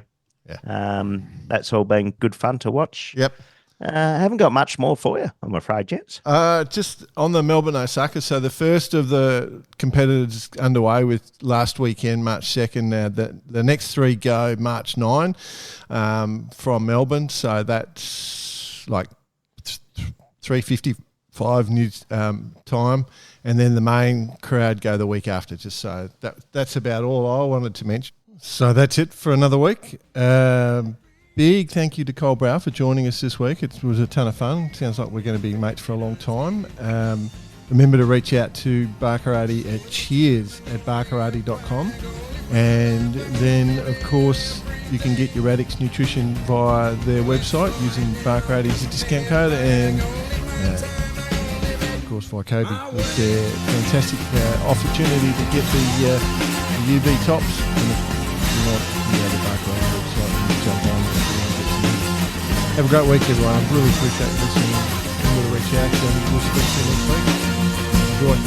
that's all been good fun to watch. Yep. I haven't got much more for you, I'm afraid, gents. Just on the Melbourne Osaka, so the first of the competitors underway with last weekend, March 2nd. The next three go March 9 from Melbourne. So that's like 3:55 new time. And then the main crowd go the week after. Just so that's about all I wanted to mention. So that's it for another week. Big thank you to Cole Brauer for joining us this week. It was a ton of fun. Sounds like we're going to be mates for a long time. Remember to reach out to Barkarati at cheers@barkarati.com. And then, of course, you can get your Radix Nutrition via their website using Barkarati as a discount code. And, of course, via Kobe with their fantastic opportunity to get the UV tops. And if you want the Barkarati website, you can jump on. Have a great week, everyone. I really appreciate listening. Remember to reach out, and we'll speak to you next week. Enjoy.